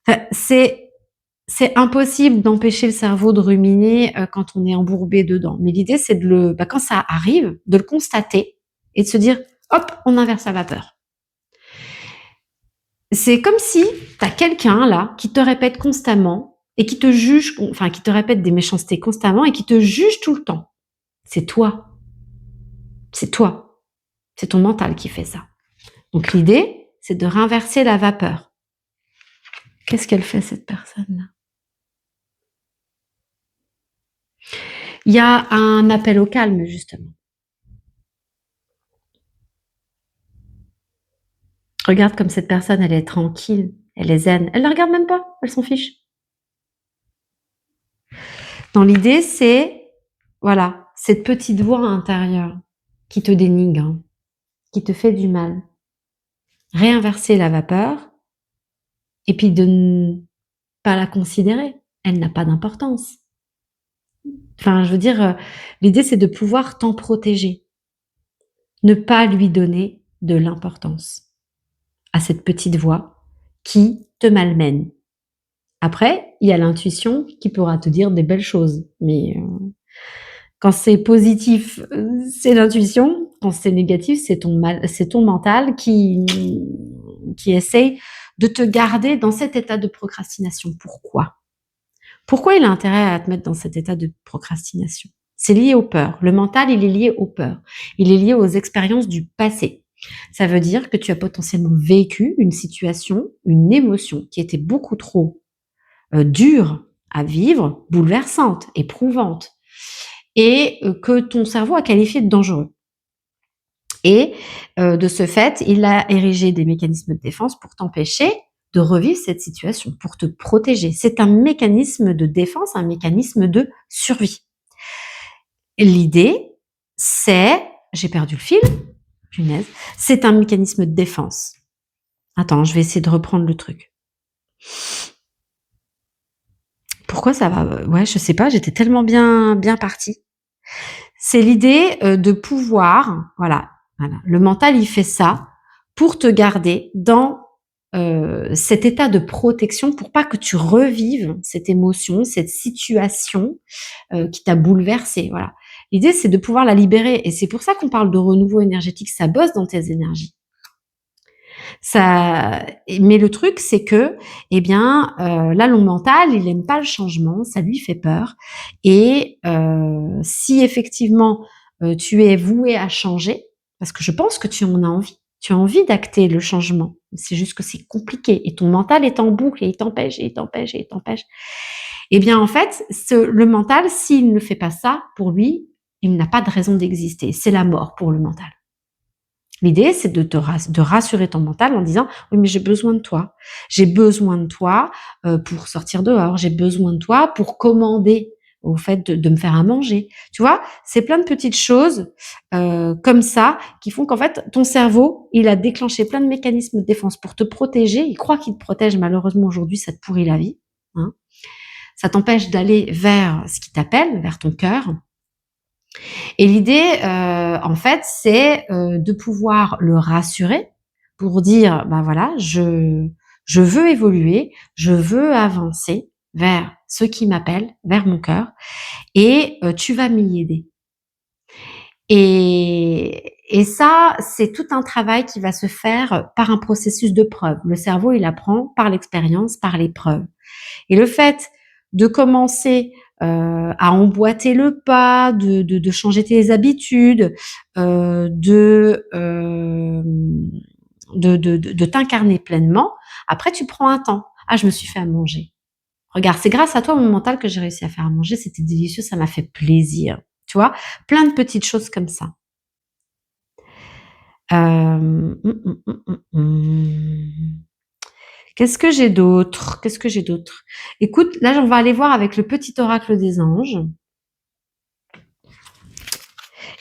Enfin, c'est impossible d'empêcher le cerveau de ruminer quand on est embourbé dedans. Mais l'idée, c'est quand ça arrive, de le constater et de se dire, hop, on inverse la vapeur. C'est comme si tu as quelqu'un là qui te répète constamment et qui te juge, enfin qui te répète des méchancetés constamment et qui te juge tout le temps. C'est toi. C'est toi. C'est ton mental qui fait ça. Donc l'idée, c'est de réinverser la vapeur. Qu'est-ce qu'elle fait, cette personne-là? Il y a un appel au calme, justement. Regarde comme cette personne, elle est tranquille, elle est zen. Elle ne la regarde même pas, elle s'en fiche. Dans l'idée, c'est, voilà, cette petite voix intérieure qui te dénigre, qui te fait du mal. Réinverser la vapeur et puis de ne pas la considérer. elle n'a pas d'importance. Enfin, je veux dire, l'idée, c'est de pouvoir t'en protéger. Ne pas lui donner de l'importance à cette petite voix qui te malmène. Après, il y a l'intuition qui pourra te dire des belles choses, mais quand c'est positif, c'est l'intuition. Quand c'est négatif, c'est ton mental qui essaye de te garder dans cet état de procrastination. Pourquoi? Pourquoi il a intérêt à te mettre dans cet état de procrastination? C'est lié aux peurs. Le mental, il est lié aux peurs. Il est lié aux expériences du passé. Ça veut dire que tu as potentiellement vécu une situation, une émotion qui était beaucoup trop dure à vivre, bouleversante, éprouvante, et que ton cerveau a qualifié de dangereux. Et de ce fait, il a érigé des mécanismes de défense pour t'empêcher de revivre cette situation, pour te protéger. C'est un mécanisme de défense, un mécanisme de survie. L'idée, c'est, j'ai perdu le fil, punaise, c'est un mécanisme de défense. Attends, je vais essayer de reprendre le truc. Pourquoi ça va? Ouais, je sais pas, j'étais tellement bien partie. C'est l'idée de pouvoir, voilà, le mental, il fait ça pour te garder dans cet état de protection pour pas que tu revives cette émotion, cette situation qui t'a bouleversé. Voilà. L'idée, c'est de pouvoir la libérer. Et c'est pour ça qu'on parle de renouveau énergétique. Ça bosse dans tes énergies. Ça, mais le truc, c'est que, eh bien, l'allon mental, il aime pas le changement, ça lui fait peur. Et si effectivement tu es voué à changer, parce que je pense que tu en as envie, tu as envie d'acter le changement. C'est juste que c'est compliqué et ton mental est en boucle et il t'empêche et il t'empêche et il t'empêche. Eh bien, en fait, le mental, s'il ne fait pas ça, pour lui, il n'a pas de raison d'exister. C'est la mort pour le mental. L'idée, c'est de rassurer ton mental en disant: «Oui, mais j'ai besoin de toi. J'ai besoin de toi, pour sortir dehors. J'ai besoin de toi pour commander au fait de me faire à manger». Tu vois? C'est plein de petites choses, comme ça qui font qu'en fait, ton cerveau, il a déclenché plein de mécanismes de défense pour te protéger. Il croit qu'il te protège. Malheureusement, aujourd'hui, ça te pourrit la vie, hein. Ça t'empêche d'aller vers ce qui t'appelle, vers ton cœur. Et l'idée, en fait, c'est de pouvoir le rassurer pour dire, ben voilà, je veux évoluer, je veux avancer vers ce qui m'appelle, vers mon cœur, et tu vas m'y aider. Et ça, c'est tout un travail qui va se faire par un processus de preuve. Le cerveau, il apprend par l'expérience, par les preuves. Et le fait de commencer à emboîter le pas, de changer tes habitudes, de t'incarner pleinement, après tu prends un temps. Ah, je me suis fait à manger. Regarde, c'est grâce à toi, mon mental, que j'ai réussi à faire à manger. C'était délicieux, ça m'a fait plaisir. Tu vois, plein de petites choses comme ça. Qu'est-ce que j'ai d'autre? Qu'est-ce que j'ai d'autre? Écoute, là, on va aller voir avec le petit oracle des anges.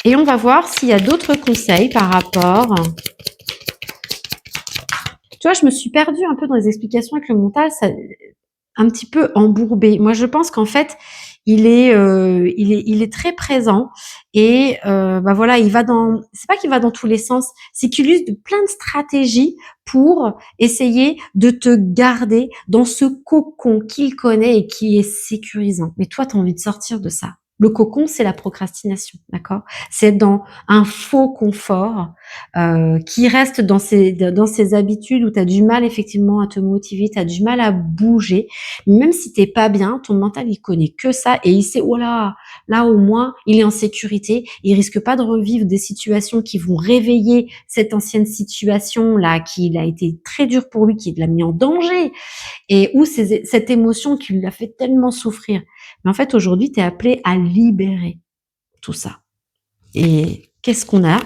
Et on va voir s'il y a d'autres conseils par rapport. Tu vois, je me suis perdue un peu dans les explications avec le mental, ça, un petit peu embourbé. Moi, je pense qu'en fait, il est très présent et bah voilà, il va dans. C'est pas qu'il va dans tous les sens, c'est qu'il use de plein de stratégies pour essayer de te garder dans ce cocon qu'il connaît et qui est sécurisant. Mais toi, tu as envie de sortir de ça. Le cocon, c'est la procrastination, d'accord? C'est être dans un faux confort qui reste dans ses habitudes où tu as du mal effectivement à te motiver, tu as du mal à bouger. Même si t'es pas bien, ton mental, il connaît que ça et il sait, oh là au moins, il est en sécurité, il risque pas de revivre des situations qui vont réveiller cette ancienne situation là, qui a été très dure pour lui, qui l'a mis en danger et où cette émotion qui lui a fait tellement souffrir. Mais en fait, aujourd'hui, tu es appelé à libérer tout ça. Et qu'est-ce qu'on a?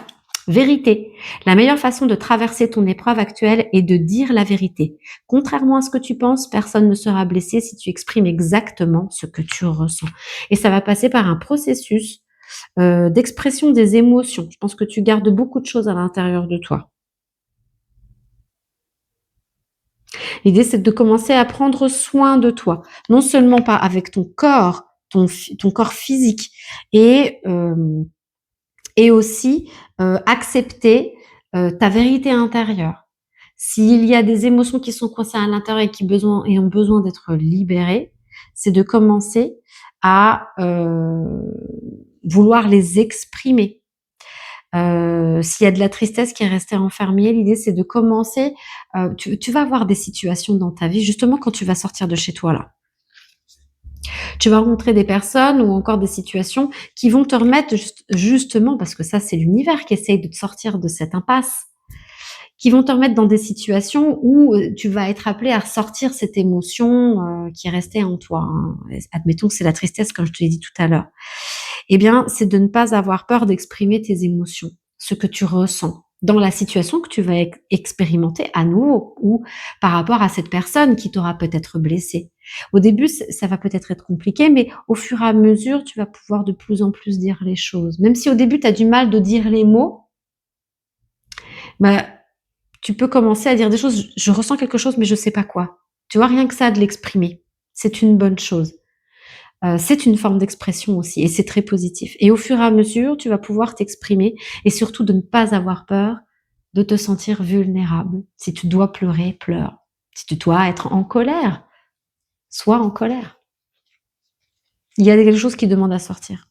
Vérité. La meilleure façon de traverser ton épreuve actuelle est de dire la vérité. Contrairement à ce que tu penses, personne ne sera blessé si tu exprimes exactement ce que tu ressens. Et ça va passer par un processus d'expression des émotions. Je pense que tu gardes beaucoup de choses à l'intérieur de toi. L'idée, c'est de commencer à prendre soin de toi, non seulement pas avec ton corps, ton corps physique, et, euh, et aussi accepter ta vérité intérieure. S'il y a des émotions qui sont coincées à l'intérieur et ont besoin d'être libérées, c'est de commencer à vouloir les exprimer. S'il y a de la tristesse qui est restée enfermée, l'idée c'est de commencer. Tu vas avoir des situations dans ta vie, justement quand tu vas sortir de chez toi là. Tu vas rencontrer des personnes ou encore des situations qui vont te remettre justement, parce que ça c'est l'univers qui essaye de te sortir de cette impasse, qui vont te remettre dans des situations où tu vas être appelé à ressortir cette émotion qui est restée en toi, hein. Admettons que c'est la tristesse, comme je te l'ai dit tout à l'heure. Eh bien, c'est de ne pas avoir peur d'exprimer tes émotions, ce que tu ressens dans la situation que tu vas expérimenter à nouveau ou par rapport à cette personne qui t'aura peut-être blessé. Au début, ça va peut-être être compliqué, mais au fur et à mesure, tu vas pouvoir de plus en plus dire les choses. Même si au début, tu as du mal de dire les mots, bah, tu peux commencer à dire des choses. Je ressens quelque chose, mais je sais pas quoi. Tu vois, rien que ça, de l'exprimer, c'est une bonne chose. C'est une forme d'expression aussi et c'est très positif. Et au fur et à mesure, tu vas pouvoir t'exprimer et surtout de ne pas avoir peur de te sentir vulnérable. Si tu dois pleurer, pleure. Si tu dois être en colère, sois en colère. Il y a quelque chose qui demande à sortir.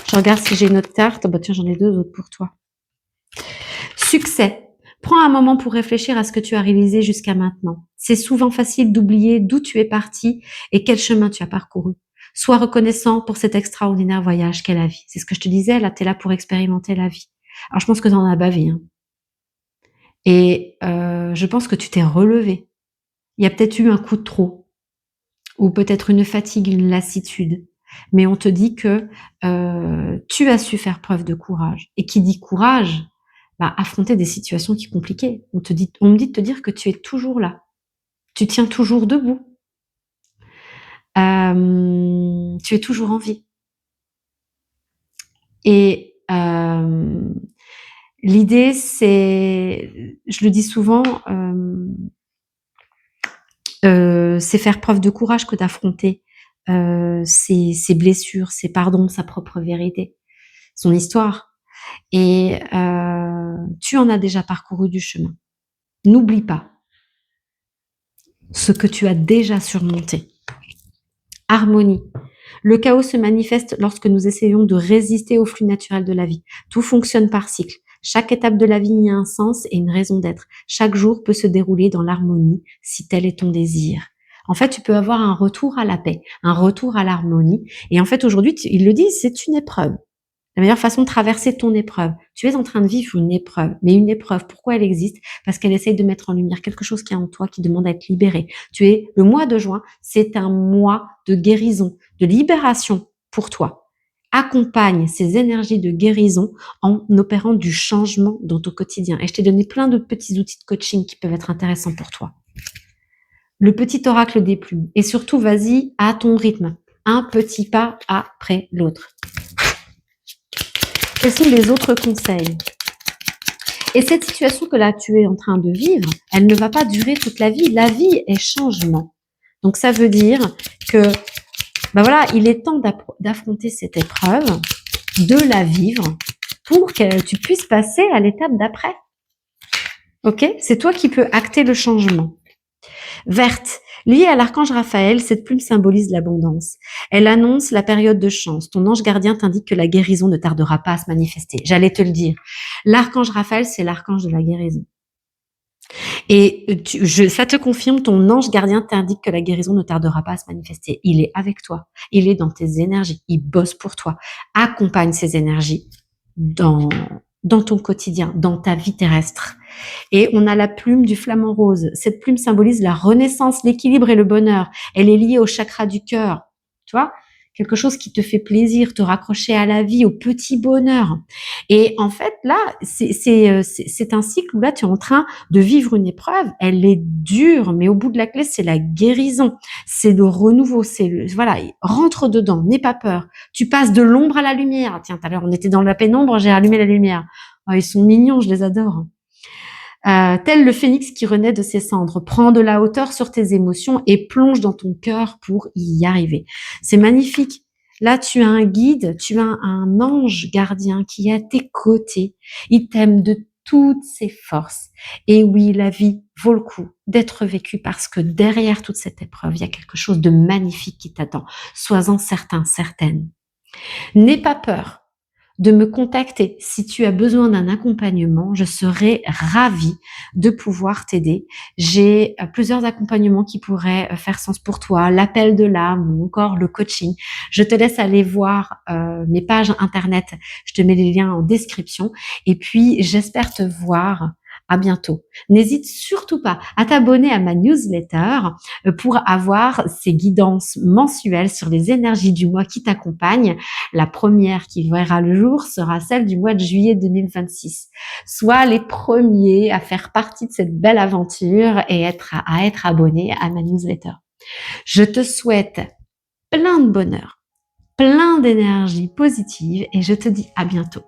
Je regarde si j'ai une autre carte. Bah tiens, j'en ai deux autres pour toi. Succès. Prends un moment pour réfléchir à ce que tu as réalisé jusqu'à maintenant. C'est souvent facile d'oublier d'où tu es parti et quel chemin tu as parcouru. Sois reconnaissant pour cet extraordinaire voyage qu'est la vie. C'est ce que je te disais, là, tu es là pour expérimenter la vie. Alors, je pense que tu en as bavé. Hein. Et je pense que tu t'es relevé. Il y a peut-être eu un coup de trop, ou peut-être une fatigue, une lassitude. Mais on te dit que tu as su faire preuve de courage. Et qui dit courage, bah, affronter des situations qui sont compliquées. On me dit de te dire que tu es toujours là. Tu tiens toujours debout. Tu es toujours en vie. Et l'idée, c'est, je le dis souvent, c'est faire preuve de courage que d'affronter ses blessures, ses pardons, sa propre vérité, son histoire. Et tu en as déjà parcouru du chemin. N'oublie pas ce que tu as déjà surmonté. Harmonie. Le chaos se manifeste lorsque nous essayons de résister au flux naturel de la vie. Tout fonctionne par cycle. Chaque étape de la vie y a un sens et une raison d'être. Chaque jour peut se dérouler dans l'harmonie si tel est ton désir. En fait, tu peux avoir un retour à la paix, un retour à l'harmonie. Et en fait, aujourd'hui, il le dit, c'est une épreuve. La meilleure façon de traverser ton épreuve. Tu es en train de vivre une épreuve. Mais une épreuve, pourquoi elle existe? Parce qu'elle essaye de mettre en lumière quelque chose qui est en toi, qui demande à être libéré. Le mois de juin, c'est un mois de guérison, de libération pour toi. Accompagne ces énergies de guérison en opérant du changement dans ton quotidien. Et je t'ai donné plein de petits outils de coaching qui peuvent être intéressants pour toi. Le petit oracle des plumes. Et surtout, vas-y à ton rythme. Un petit pas après l'autre. Quels sont les autres conseils? Et cette situation que là tu es en train de vivre, elle ne va pas durer toute la vie. La vie est changement. Donc ça veut dire que, ben voilà, il est temps d'affronter cette épreuve, de la vivre, pour que tu puisses passer à l'étape d'après. Ok? C'est toi qui peux acter le changement. Verte. Liée à l'archange Raphaël, cette plume symbolise l'abondance. Elle annonce la période de chance. Ton ange gardien t'indique que la guérison ne tardera pas à se manifester. J'allais te le dire. L'archange Raphaël, c'est l'archange de la guérison. Et ça te confirme, ton ange gardien t'indique que la guérison ne tardera pas à se manifester. Il est avec toi. Il est dans tes énergies. Il bosse pour toi. Accompagne ces énergies dans ton quotidien, dans ta vie terrestre. Et on a la plume du flamant rose. Cette plume symbolise la renaissance, l'équilibre et le bonheur. Elle est liée au chakra du cœur. Tu vois, quelque chose qui te fait plaisir, te raccrocher à la vie, au petit bonheur. Et en fait, là, c'est un cycle où là, tu es en train de vivre une épreuve. Elle est dure, mais au bout de la clé, c'est la guérison. C'est le renouveau. Voilà, rentre dedans, n'aie pas peur. Tu passes de l'ombre à la lumière. Tiens, tout à l'heure, on était dans la pénombre, j'ai allumé la lumière. Oh, ils sont mignons, je les adore. tel le phénix qui renaît de ses cendres. Prends de la hauteur sur tes émotions et plonge dans ton cœur pour y arriver. C'est magnifique. Là, tu as un guide, tu as un ange gardien qui est à tes côtés. Il t'aime de toutes ses forces. Et oui, la vie vaut le coup d'être vécue parce que derrière toute cette épreuve, il y a quelque chose de magnifique qui t'attend. Sois-en certain, certaine. N'aie pas peur de me contacter si tu as besoin d'un accompagnement. Je serai ravie de pouvoir t'aider. J'ai plusieurs accompagnements qui pourraient faire sens pour toi, l'appel de l'âme ou encore le coaching. Je te laisse aller voir mes pages internet. Je te mets les liens en description. Et puis, j'espère te voir à bientôt. N'hésite surtout pas à t'abonner à ma newsletter pour avoir ces guidances mensuelles sur les énergies du mois qui t'accompagnent. La première qui verra le jour sera celle du mois de juillet 2026. Sois les premiers à faire partie de cette belle aventure et à être abonné à ma newsletter. Je te souhaite plein de bonheur, plein d'énergie positive et je te dis à bientôt.